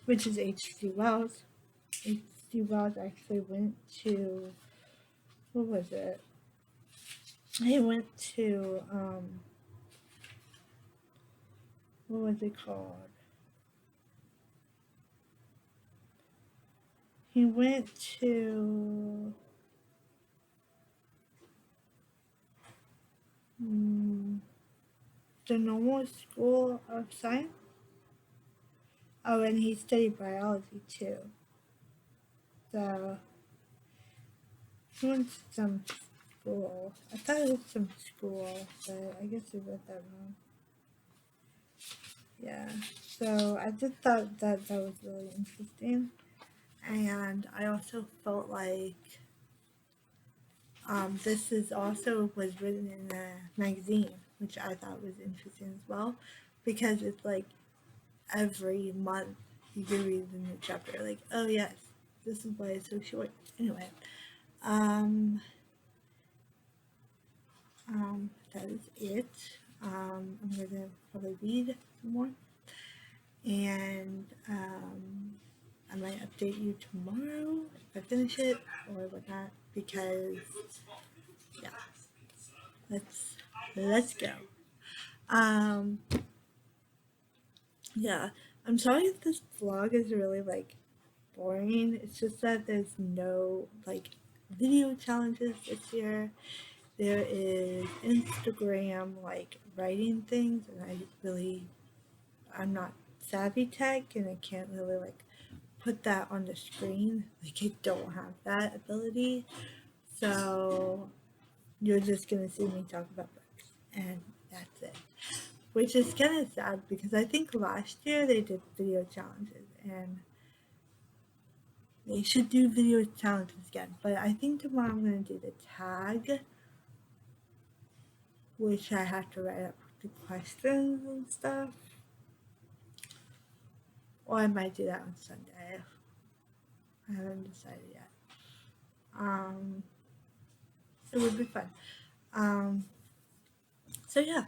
which is H.G. Wells. H.G. Wells actually went to, what was it? He went to, what was it called? He went to the normal school of science. Oh, and he studied biology too. So he went to some school. I thought it was some school, but I guess I read that wrong. Yeah. So I just thought that that was really interesting. And I also felt like this is also was written in a magazine, which I thought was interesting as well, because it's like every month you can read the new chapter. Like, oh yes, this is why it's so short. Anyway, Um, that is it. I'm gonna probably read some more, and I might update you tomorrow if I finish it or whatnot. Because yeah, let's go. Um, yeah, I'm sorry if this vlog is really like boring. It's just that there's no like video challenges this year. There is Instagram like writing things, and I'm not savvy tech, and I can't really like put that on the screen. Like I don't have that ability, so you're just gonna see me talk about books, and that's it. Which is kind of sad because I think last year they did video challenges, and they should do video challenges again. But I think tomorrow I'm gonna do the tag, which I have to write up the questions and stuff. Or I might do that on Sunday. I haven't decided yet. Um, it would be fun. Um, so yeah.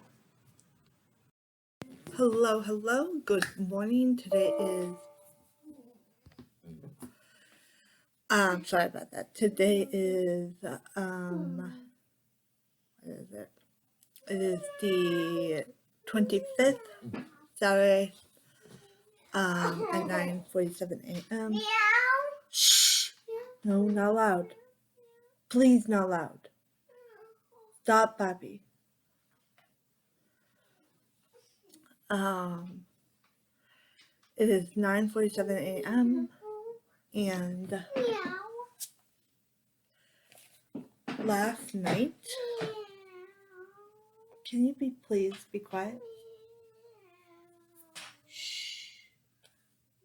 Hello. Good morning. Today is sorry about that. Today is what is it? It is the 25th, Saturday, at 9:47 a.m. Meow. Shh. No, not loud. Please, not loud. Stop, Bobby. It is 9:47 a.m. and Meow. last night. Can you please be quiet? Shh.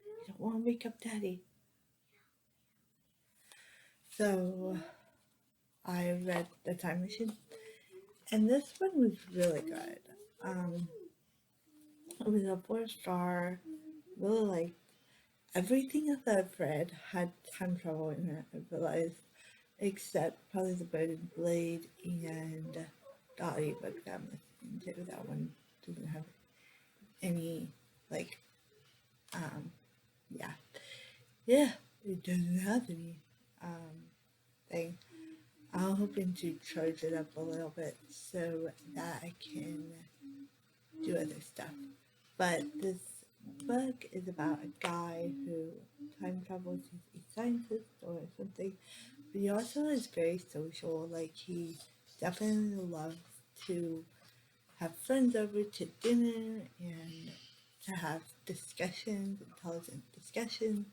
You don't want to wake up Daddy. So I read The Time Machine, and this one was really good. It was a 4-star. Really like everything that I've read had time travel in it. I realized, except probably The Bird and Blade and the audiobook that I'm listening to. That one doesn't have any like yeah, it doesn't have any thing. I'm hoping to charge it up a little bit so that I can do other stuff. But this book is about a guy who time travels. He's a scientist or something, but he also is very social. Like he definitely loves to have friends over to dinner and to have discussions, intelligent discussions.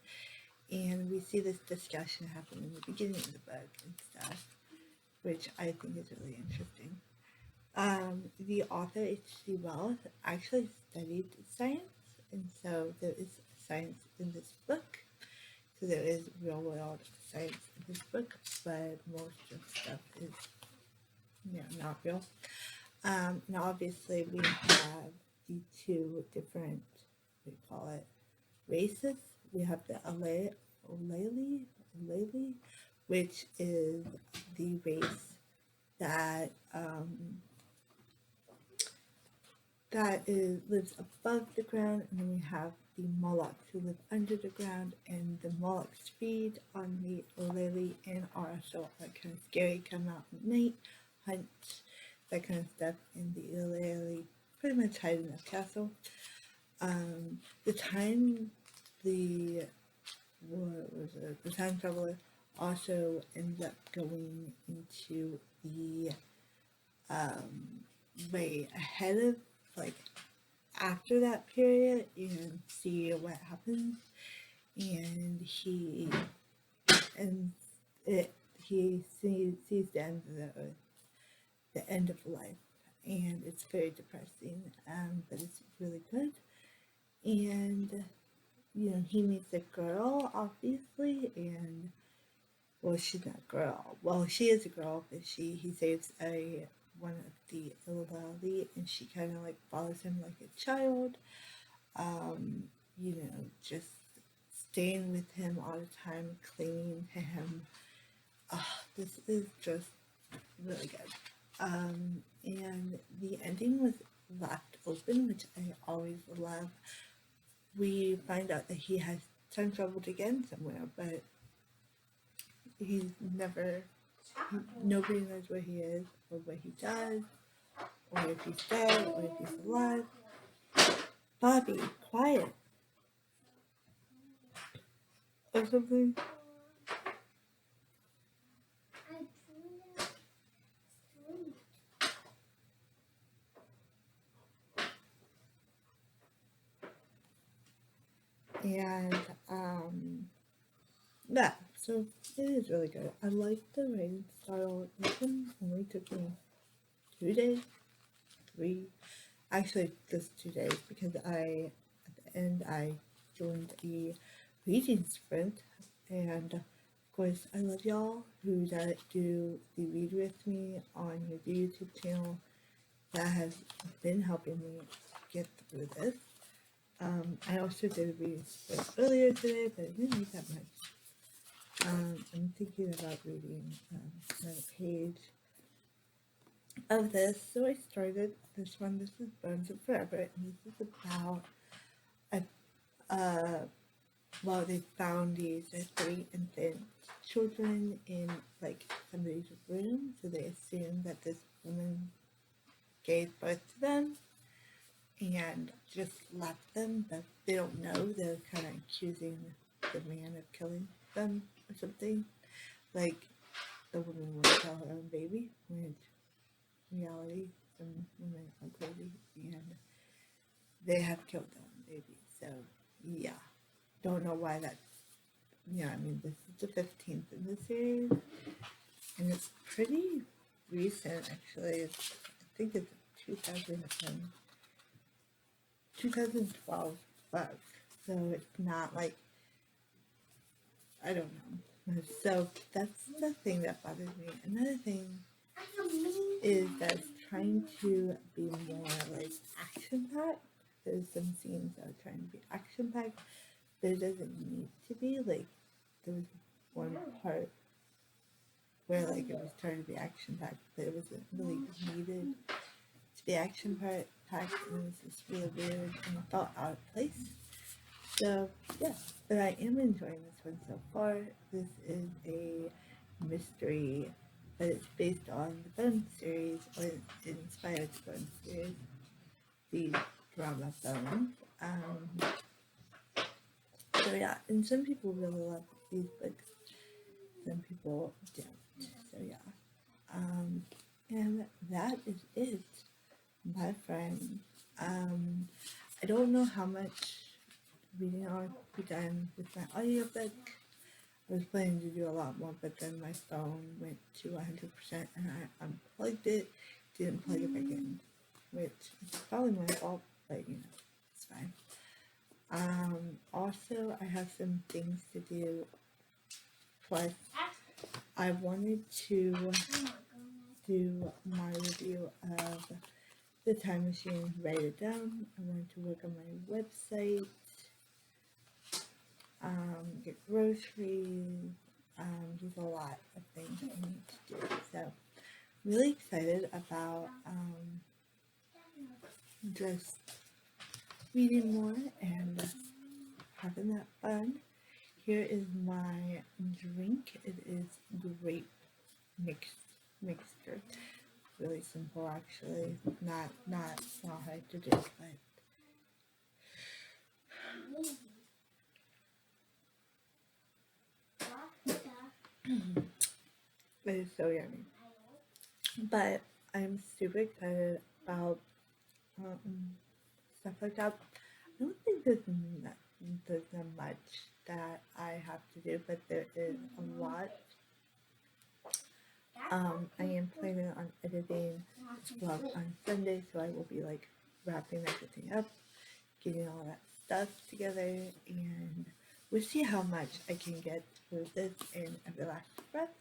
And we see this discussion happen in the beginning of the book and stuff, which I think is really interesting. The author, H.G. Wells, actually studied science, and so there is science in this book. So there is real world science in this book, but most of the stuff is, not real. Now obviously we have the two different, what do you call it, races. We have the Aleli, which is the race that lives above the ground, and then we have the Molochs who live under the ground, and the Molochs feed on the Oleli and are also kind of scary, come out at night, hunt, that kind of stuff, and the Oleli pretty much hide in a castle. The time the the time traveler also ends up going into the way ahead of, like, after that period and see what happens, and and he sees the end of the earth, the end of life, and it's very depressing, but it's really good. And he meets a girl, obviously, and well, she's not a girl. Well, she is a girl, but he saves one of the elderly, and she kind of like follows him like a child. Just staying with him all the time, clinging to him. this is just really good. And the ending was left open, which I always love. We find out that he has time traveled again somewhere, but he's never, nobody knows where he is or what he does, or if he's dead or if he's alive. Bobby, quiet, or something. And yeah, so it is really good. I like the writing style. This one only took me 2 days, three, actually just 2 days, because at the end I joined a reading sprint, and of course I love y'all who do the read with me on your YouTube channel. That has been helping me get through this. I also did a reading sprint earlier today, but it didn't make that much. I'm thinking about reading another page of this. So I started this one. This is Bones of Forever, and this is about well, they found these 3 infant children in like somebody's room, so they assume that this woman gave birth to them and just left them, but they don't know. They're kind of accusing the man of killing them or something. Like the woman won't tell her own baby, when in reality some women are crazy and they have killed their own baby. So yeah, don't know why that's, yeah, I mean, this is the 15th in the series, and it's pretty recent, actually. I think it's 2012 book, so it's not like, I don't know. So that's the thing that bothers me. Another thing is that it's trying to be more like action-packed. There's some scenes that are trying to be action-packed, but it doesn't need to be. Like, there was one part where like it was trying to be action packed, but it wasn't really needed to be action packed, and it was just really weird and it felt out of place. So yeah, but I am enjoying this one so far. This is a mystery, but it's based on the Bones series, or it's inspired the Bones series, the drama Bones. So yeah, and some people really love these books, some people don't. So yeah. And that is it, my friend. I don't know how much reading I'll be done with my audiobook. I was planning to do a lot more, but then my phone went to 100% and I unplugged it, didn't plug it back in, which is probably my fault, but you know, it's fine. Also, I have some things to do. Plus, I wanted to do my review of The Time Machine, write it down. I wanted to work on my website, get groceries. There's a lot of things I need to do. So, really excited about just reading more and having that fun. Here is my drink. It is grape mixture. Really simple, actually. Not hard to do, but it's so yummy. But I'm super excited about stuff like that. I don't think there's not much that I have to do, but there is a lot. I am planning on editing this vlog on Sunday, so I will be like wrapping everything up, getting all that stuff together, and we'll see how much I can get through this in every last breath,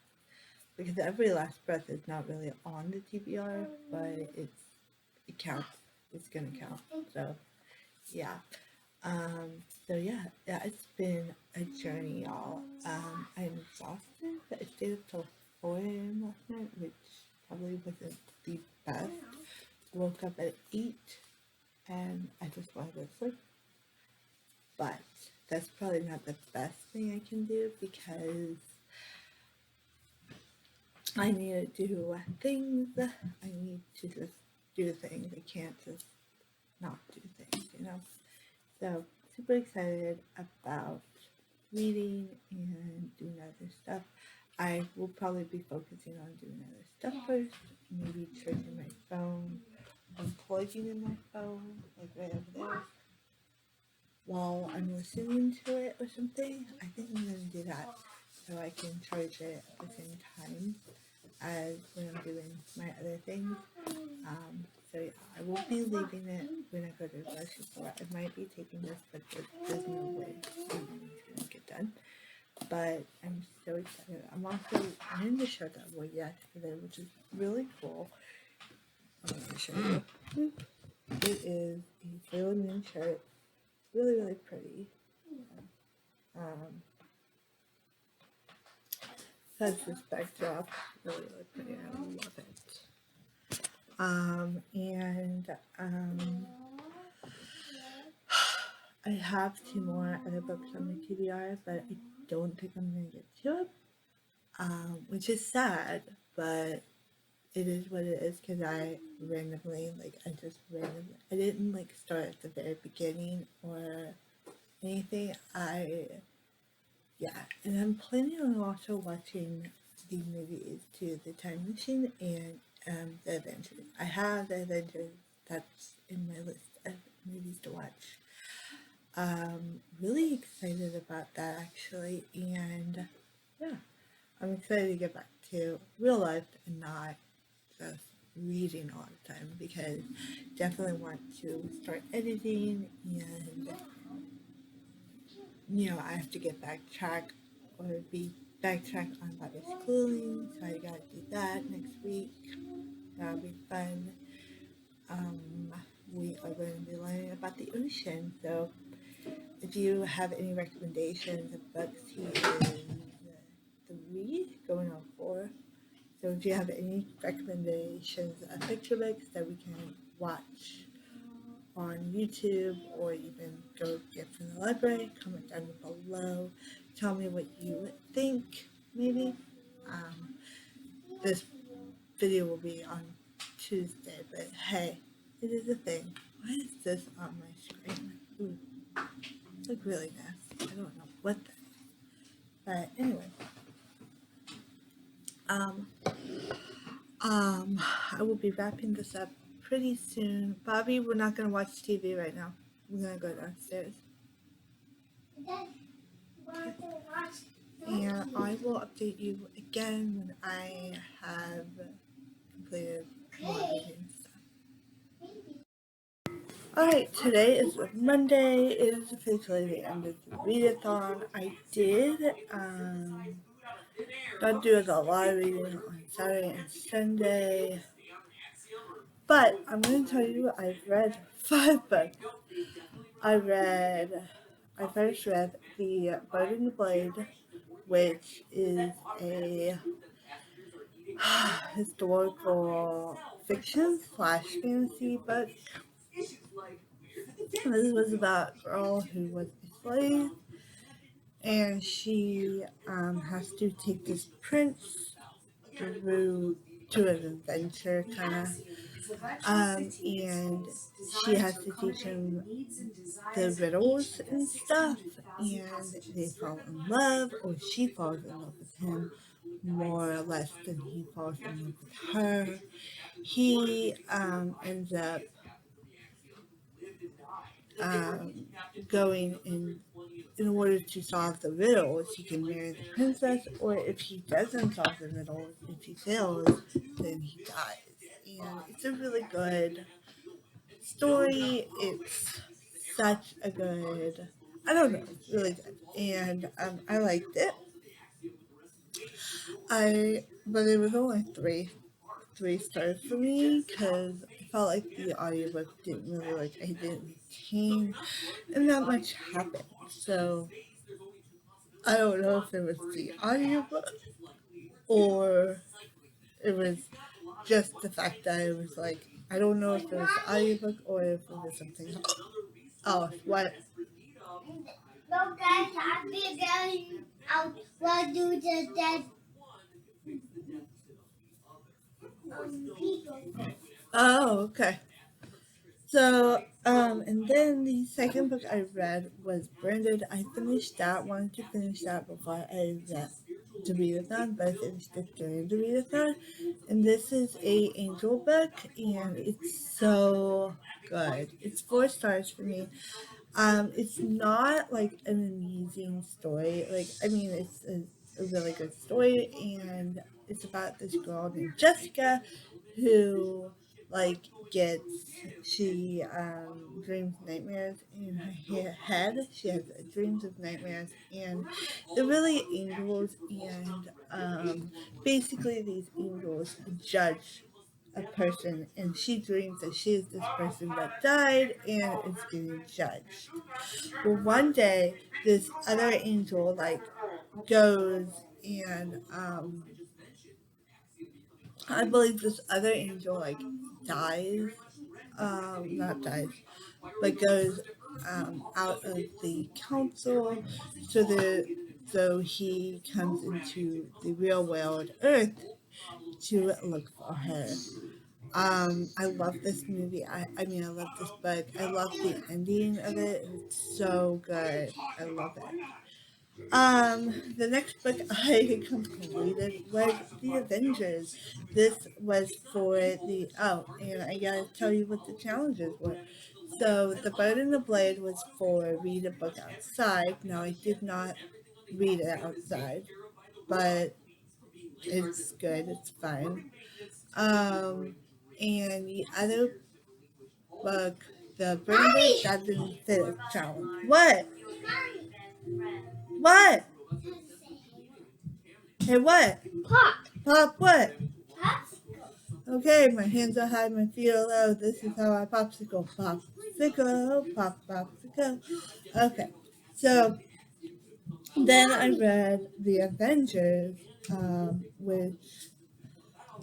because every last breath is not really on the TBR, but it counts. It's gonna count. So yeah. So yeah, it's been a journey, y'all. I'm exhausted, but I stayed up till 4 a.m. last night, which probably wasn't the best. Woke up at 8 and I just wanted to go to sleep. But that's probably not the best thing I can do because I need to do things. I need to just do things. I can't just not do things, you know? So, super excited about reading and doing other stuff. I will probably be focusing on doing other stuff first, maybe charging my phone, unplugging in my phone, like right over there, while I'm listening to it or something. I think I'm going to do that so I can charge it at the same time as when I'm doing my other things. So yeah, I will be leaving it when I go to the grocery store. I might be taking this, but there's no way it's going to get done. But I'm so excited. I'm also wearing the shirt that I wore yesterday, which is really cool. I'm going to show you. It is a Sailor Moon shirt. Really, really pretty. Has this backdrop. Really, really pretty. I love it. I have 2 more other books on my TBR, but I don't think I'm going to get to it, which is sad, but it is what it is because I didn't start at the very beginning or anything. And I'm planning on also watching the movies too, The Time Machine and The Avengers. I have The Avengers, that's in my list of movies to watch. Really excited about that actually, and yeah, I'm excited to get back to real life and not just reading all the time because definitely want to start editing and I have to get backtrack on Bobby's schooling, so I gotta do that next week. That'll be fun. We are going to be learning about the ocean, so if you have any recommendations of books, he is 3 going on 4. So if you have any recommendations of picture books that we can watch on YouTube or even go get from the library, comment down below. Tell me what you think, maybe. This video will be on Tuesday, but hey, it is a thing. Why is this on my screen? Ooh, it's like really nasty. I don't know what that is. But anyway, I will be wrapping this up pretty soon. Bobby, we're not gonna watch TV right now. We're gonna go downstairs. And I will update you again when I have completed more reading stuff. Alright, today is Monday. It is officially the end of the readathon. I did not do a lot of reading on Saturday and Sunday. But I'm going to tell you, I've read 5 books. I first read The Bird and the Blade, which is a historical fiction / fantasy book. This was about a girl who was a slave, and she has to take this prince through to an adventure, kind of. And she has to teach him the riddles and stuff, and they fall in love, or she falls in love with him more or less than he falls in love with her. He ends up going in order to solve the riddles, he can marry the princess, or if he doesn't solve the riddles, if he fails, then he dies. And it's a really good story. It's such a good, I don't know, it's really good. And I liked it. But it was only three stars for me because I felt like the audiobook didn't really I didn't retain, and not much happened. So I don't know if it was the audiobook or it was just the fact that it was like, I don't know if it was the audiobook or if it was something else. Oh, what? No, guys, I'll be going out. We'll do the dead people. Oh, okay. So, and then the second book I read was Branded. I finished that, wanted to finish that before I read the readathon, but I finished it during the readathon. And this is a angel book, and it's so good. It's 4 stars for me. It's not like an amazing story. Like, I mean, it's a really good story, and it's about this girl named Jessica who like gets she dreams nightmares in her head. She has dreams of nightmares, and they're really angels, and basically these angels judge a person, and she dreams that she is this person that died and is getting judged. Well, one day this other angel like goes and I believe this other angel like dies, not dies, but goes out of the council, so he comes into the real world, Earth, to look for her. I love this movie. I mean, I love this book. I love the ending of it. It's so good. I love it. The next book I completed was The Avengers. This was for and I gotta tell you what the challenges were. So, The Bird and the Blade was for read a book outside. Now, I did not read it outside, but it's good, it's fine. And the other book, The Branded, that didn't fit a challenge. What? What? Hey, what? Pop. Pop what? Popsicle. Okay, my hands are high, my feet are low. This is how I popsicle. Popsicle, popsicle. Okay, so then I read The Avengers, which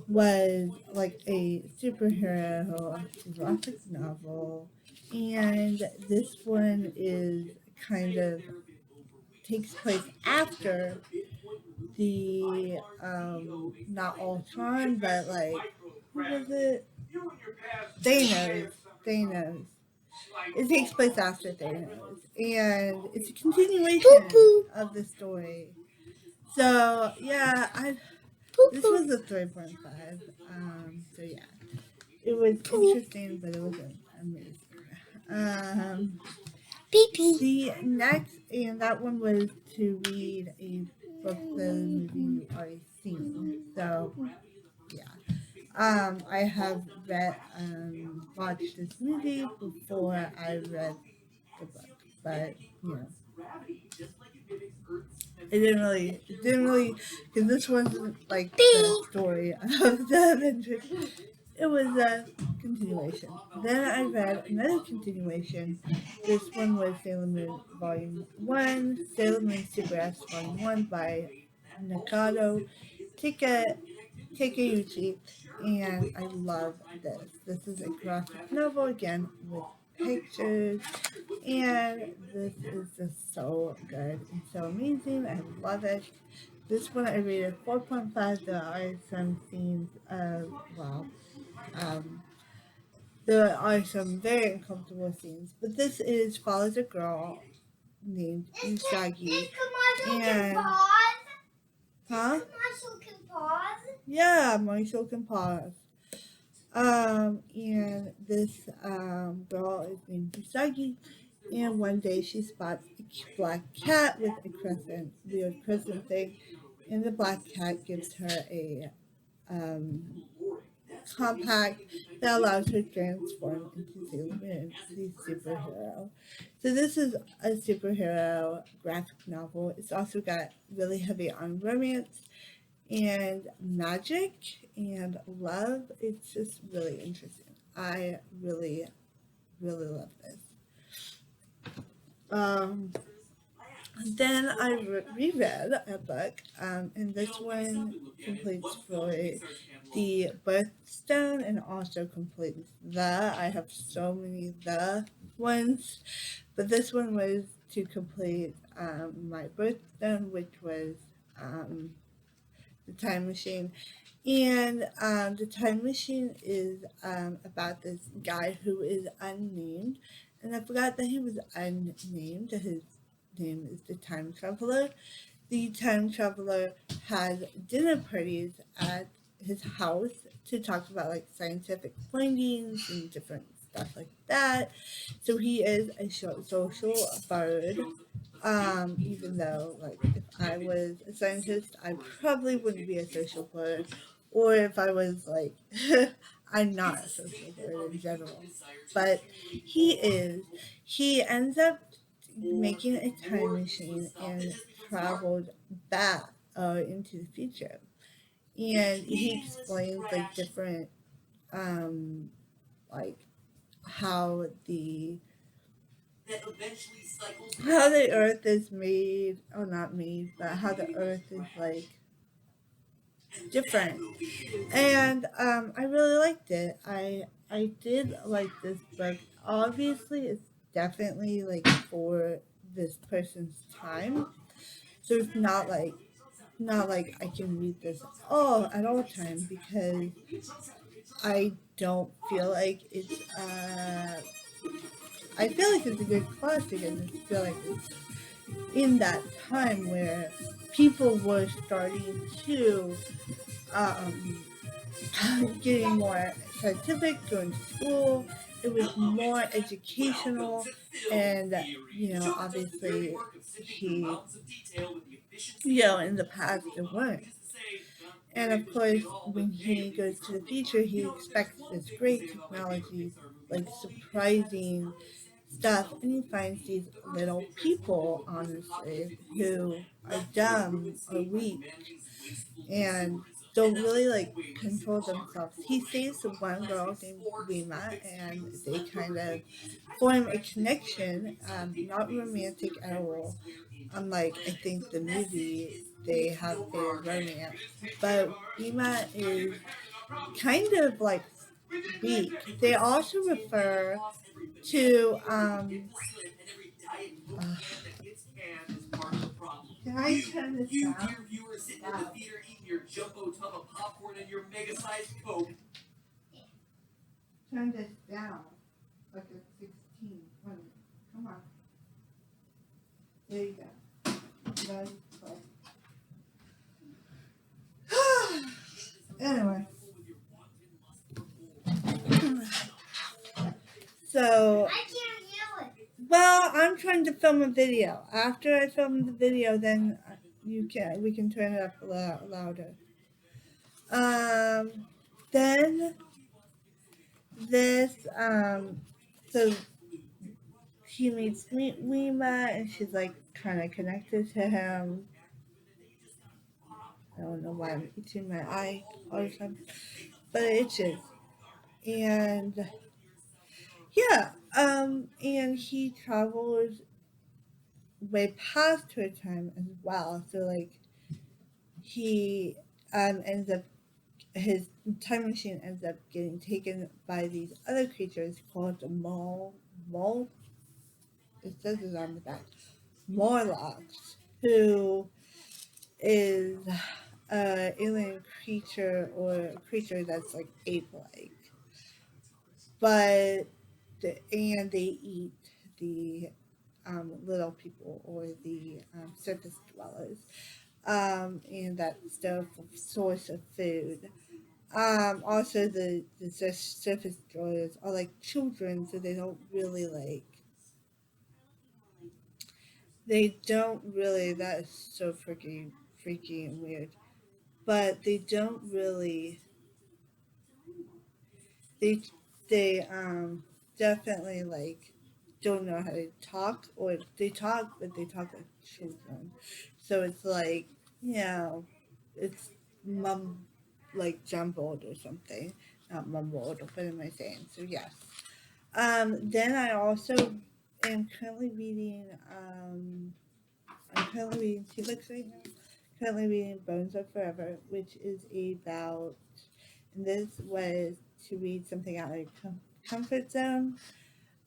was like a superhero graphic novel. And this one is kind of takes place after the not Ultron, but like who was it? Thanos. It takes place after Thanos, and it's a continuation of the story. So yeah, this was a 3.5. So yeah, it was interesting, but it wasn't amazing. Um, the next, and that one was to read a book, the movie you already seen. So yeah. I have watched this movie before I read the book, but you know, it didn't really, because this wasn't like the story of the Avengers. It was a continuation. Then I read another continuation. This one was Sailor Moon Volume 1, Sailor Moon Super S Volume 1 by Nakado Takeuchi, and I love this. This is a graphic novel again with pictures, and this is just so good and so amazing. I love it. This one I rated 4.5. There are some scenes of, um, there are some very uncomfortable scenes, but this is follows a girl named Usagi, and huh? Yeah, Marshall can pause. And this girl is named Usagi, and one day she spots a black cat with a weird crescent thing, and the black cat gives her a compact that allows her to transform into Sailor Moon, the superhero. So this is a superhero graphic novel. It's also got really heavy on romance and magic and love. It's just really interesting. I really, really love this. Then I reread a book, and this one completes for the birthstone and also completes the. I have so many the ones, but this one was to complete my birthstone, which was um, the time machine. And the time machine is about this guy who is unnamed. And I forgot that he was unnamed. His name is the time traveler. The time traveler has dinner parties at his house to talk about like scientific findings and different stuff like that. So he is a social bird. Even though, like, if I was a scientist, I probably wouldn't be a social bird, or if I was like, I'm not a social bird in general, but he is. He ends up making a time machine and traveled back into the future, and he explains like different, like how the earth is made, or not made, but how the earth is like different. And I really liked it. I did like this book. Obviously, it's definitely like for this person's time. So it's not like I can read this all at all time, because I don't feel like it's I feel like it's a good classic, and I feel like it's in that time where people were starting to um, getting more scientific, going to school. It was more educational, and obviously, he, in the past it weren't. And of course, when he goes to the future, he expects this great technology, like surprising stuff, and he finds these little people, honestly, who are dumb or weak and don't really like control themselves. He sees one girl named Rima, and they kind of form a connection, not romantic at all. Unlike, I think, the movie, they have a romance. But Rima is kind of like weak. They also refer to uh, can I turn this down? Wow. Turn this down like a 16, 20. Come on. There you go. Nice. Anyway. So, I can't hear it. well, I'm trying to film a video. After I film the video, then we can turn it up louder. Um, then this so he meets Rima, and she's like kind of connected to him. I don't know why I'm itching my eye all the time, but it itches. And yeah, and he travels way past her time as well. So like he ends up his time machine ends up getting taken by these other creatures called the Mol. It says it on the back. Morlocks, who is a alien creature, or a creature that's like ape-like, but and they eat the little people, or the surface dwellers, and that's their source of food. Also, the surface dwellers are like children, so they don't really. That is so freaky and weird. But they don't really. They definitely like don't know how to talk, or they talk, but they talk like children. So it's like, it's mum like jumbled or something, not mumbled. What am I saying? So yes. Then I also am currently reading I'm currently reading 2 books right now. Currently reading Bones of Forever, which is about, and this was to read something out of your comfort zone.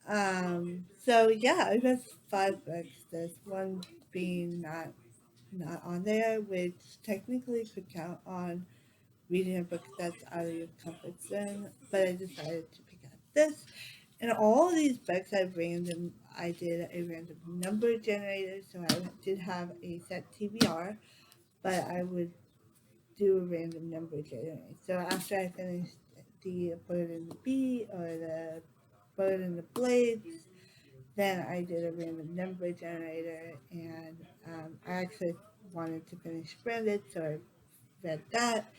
So yeah, I read 5 books. This one being not on there, which technically could count on reading a book that's out of your comfort zone. But I decided to pick out this. And all of these books I did a random number generator, so I did have a set TBR, but I would do a random number generator. So after I finished the Bird and the Bee or the Bird and the Blades, then I did a random number generator, and I actually wanted to finish Branded, so I read that,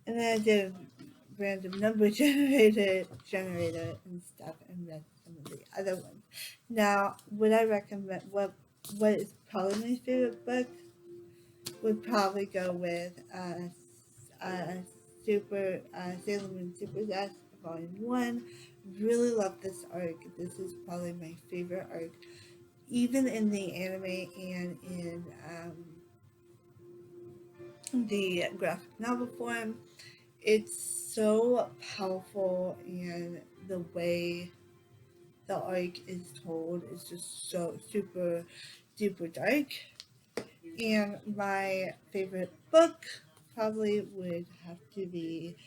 and then I did a random number generator and stuff, and read some of the other ones. Now, would I recommend what is probably my favorite book? Would probably go with Super Sailor Moon Super S Volume 1. Really love this arc. This is probably my favorite arc, even in the anime and in the graphic novel form. It's so powerful, and the way the arc is told is just so super duper dark. And my favorite book probably would have to be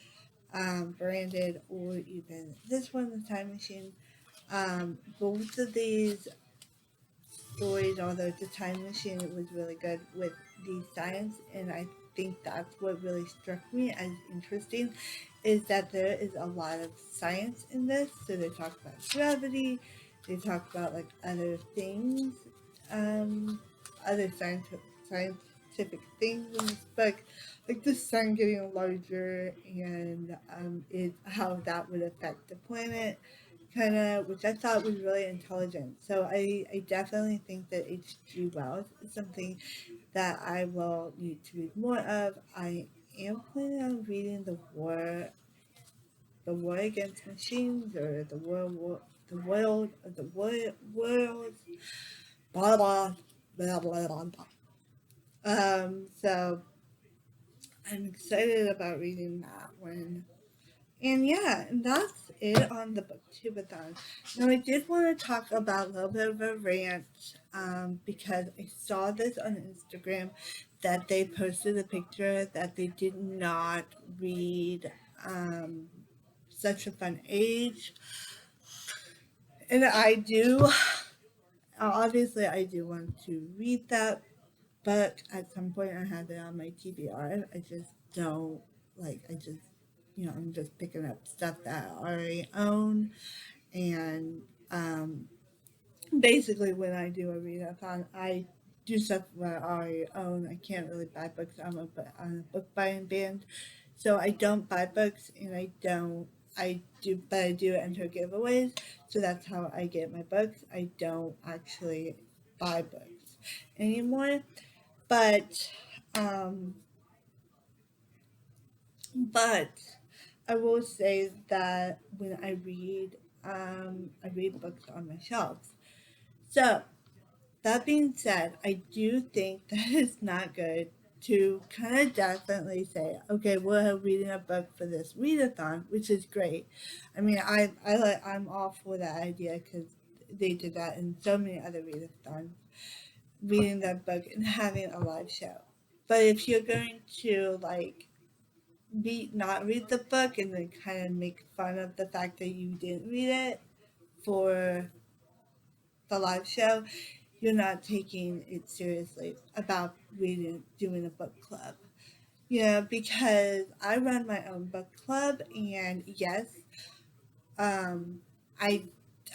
Branded, or even this one, The Time Machine. Both of these stories, although The Time Machine was really good with the science, and I think that's what really struck me as interesting, is that there is a lot of science in this. So they talk about gravity, they talk about like other things, other scientific things in this book, like the sun getting larger, and how that would affect the planet, kind of, which I thought was really intelligent. So I definitely think that H.G. Wells is something that I will need to read more of. I am planning on reading the War Against Machines, or the World of the Worlds, blah blah blah blah blah blah. So I'm excited about reading that one. And yeah, and that's it on the booktubeathon. Now I did want to talk about a little bit of a rant, because I saw this on Instagram that they posted a picture that they did not read Such a Fun Age. And obviously I do want to read that book at some point. I have it on my TBR. I just don't, I just, I'm just picking up stuff that I already own. And basically, when I do a readathon, I do stuff that I already own. I can't really buy books. I'm a book buying band, so I don't buy books, and I do enter giveaways. So that's how I get my books. I don't actually buy books anymore. But um, but I will say that when I read books on my shelves. So that being said, I do think that it's not good to kind of definitely say, okay, we're reading a book for this readathon, which is great. I mean, I'm all for that idea, because they did that in so many other readathons, reading that book and having a live show. But if you're going to not read the book and then kind of make fun of the fact that you didn't read it for the live show, you're not taking it seriously about doing a book club. Because I run my own book club, and yes, um, I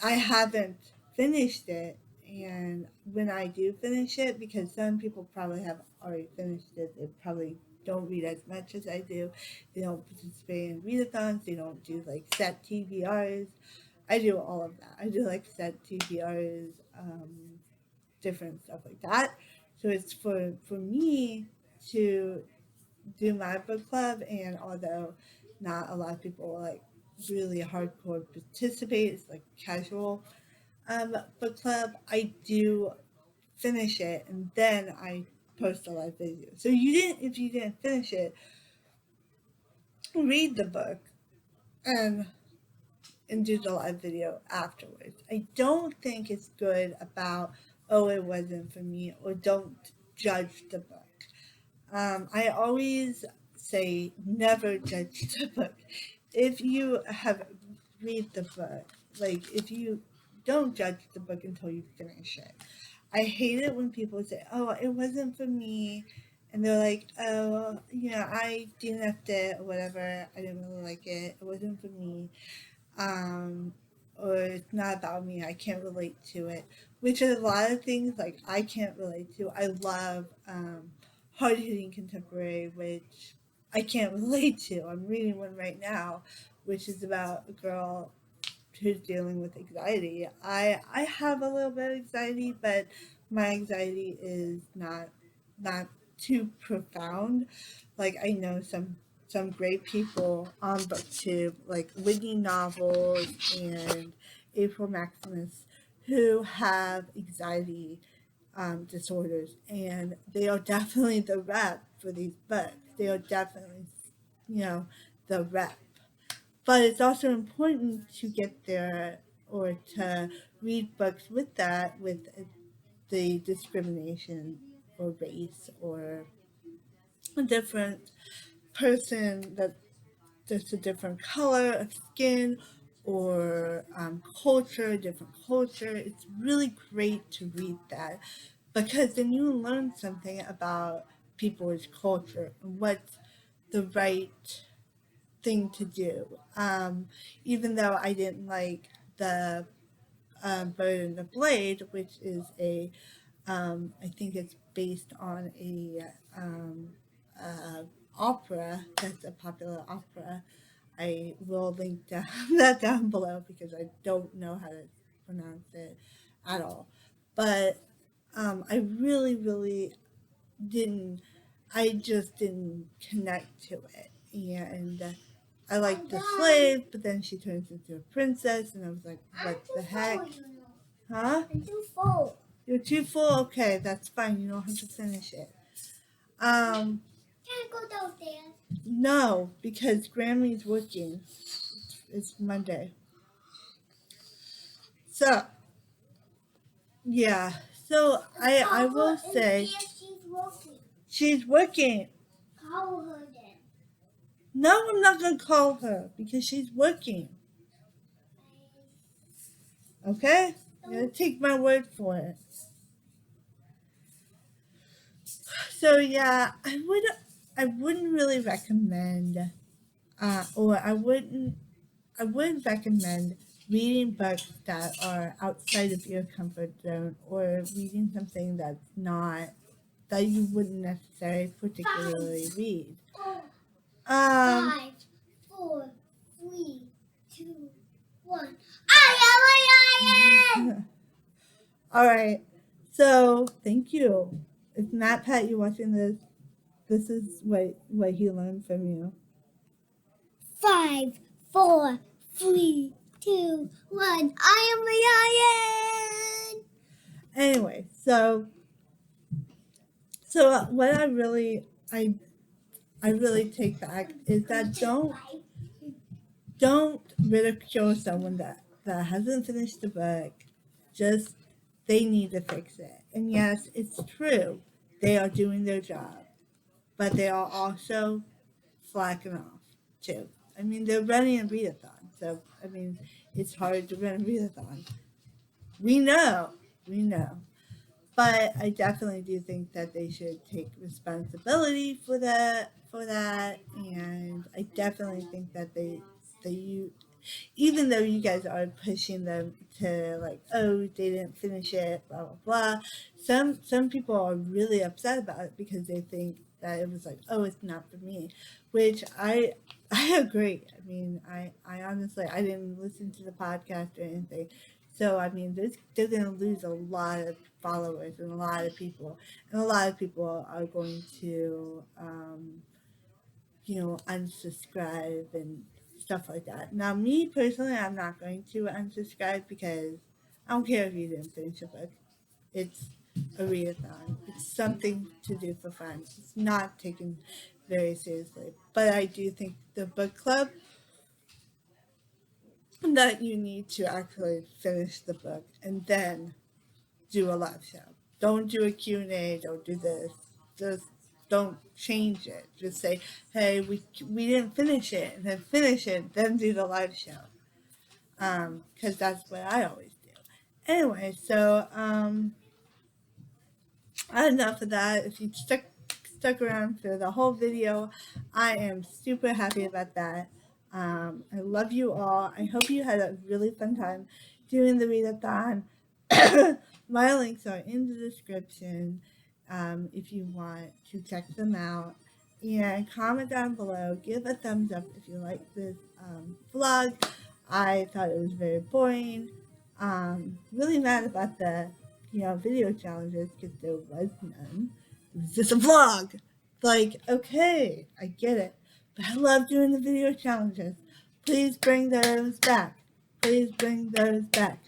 I haven't finished it, and when I do finish it, because some people probably have already finished it, they probably don't read as much as I do. They don't participate in readathons. They don't do set TBRs. I do all of that. I do set TBRs, different stuff like that. So it's for me to do my book club, and although not a lot of people really hardcore participate, it's casual book club. I do finish it, and then I post a live video. So if you didn't finish it, read the book and do the live video afterwards. I don't think it's good about, oh, it wasn't for me, or don't judge the book. I always say never judge the book. If you have read the book, like if you don't judge the book until you finish it. I hate it when people say, oh, it wasn't for me. And they're like, oh, I DNF'd it or whatever. I didn't really like it. It wasn't for me. Um, or it's not about me. I can't relate to it. Which is a lot of things like I can't relate to. I love hard hitting contemporary, which I can't relate to. I'm reading one right now, which is about a girl who's dealing with anxiety. I have a little bit of anxiety, but my anxiety is not too profound. Like I know some great people on BookTube, like Whitney Novels and April Maximus, who have anxiety disorders, and they are definitely the rep for these books. They are definitely, the rep. But it's also important to get there or to read books with that, with the discrimination or race or a different person that just a different color of skin or culture, different culture. It's really great to read that because then you learn something about people's culture and what's the right thing to do. Even though I didn't like the Bird and the Blade, which is I think it's based on opera. That's a popular opera. I will link down, that down below because I don't know how to pronounce it at all. But I really, really didn't. I just didn't connect to it, and I like the slave, but then she turns into a princess, and I was like, what the heck? Huh? I'm too full. You're too full? Okay, that's fine. You don't have to finish it. Can I go downstairs? No, because Grammy's working. It's Monday. So, yeah. So, I will say she's working. Call her then. No, I'm not going to call her because she's working. Okay? You're going to take my word for it. So yeah, I wouldn't really recommend, or I would recommend reading books that are outside of your comfort zone, or reading something that's not that you wouldn't necessarily particularly read. Um, 5, 4, 3, 2, 1. I am a lion! all right. So thank you. If Matt Pat, you watching this, this is what he learned from you. 5, 4, 3, 2, 1. I am a lion! Anyway, so what I really take back is that don't ridicule someone that hasn't finished the book. Just they need to fix it. And yes, it's true. They are doing their job, but they are also slacking off too. I mean, they're running a readathon, so I mean, it's hard to run a readathon. We know. But I definitely do think that they should take responsibility for that, and I definitely think that you, even though you guys are pushing them to like, oh, they didn't finish it, blah blah blah. Some people are really upset about it because they think that it was like, oh, it's not for me, which I agree. I mean, I honestly I didn't listen to the podcast or anything, so I mean, they're gonna lose a lot of followers and a lot of people, and a lot of people are going to unsubscribe and stuff like that. Now, me personally, I'm not going to unsubscribe because I don't care if you didn't finish a book. It's a readathon. It's something to do for fun. It's not taken very seriously. But I do think the book club, that you need to actually finish the book and then do a live show. Don't do a Q&A, don't do this. Just don't change it. Just say, hey, we didn't finish it, and then finish it, then do the live show. Because that's what I always do. Anyway, so enough of that. If you stuck around for the whole video, I am super happy about that. I love you all. I hope you had a really fun time doing the readathon. My links are in the description if you want to check them out. And comment down below. Give a thumbs up if you like this vlog. I thought it was very boring. Really mad about the video challenges because there was none. It was just a vlog. Like, okay, I get it. But I love doing the video challenges. Please bring those back. Please bring those back.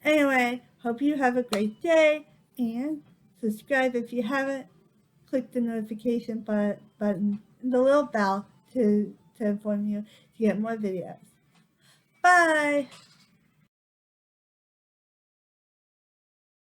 Anyway, hope you have a great day, and subscribe if you haven't. Click the notification button and the little bell to inform you to get more videos. Bye!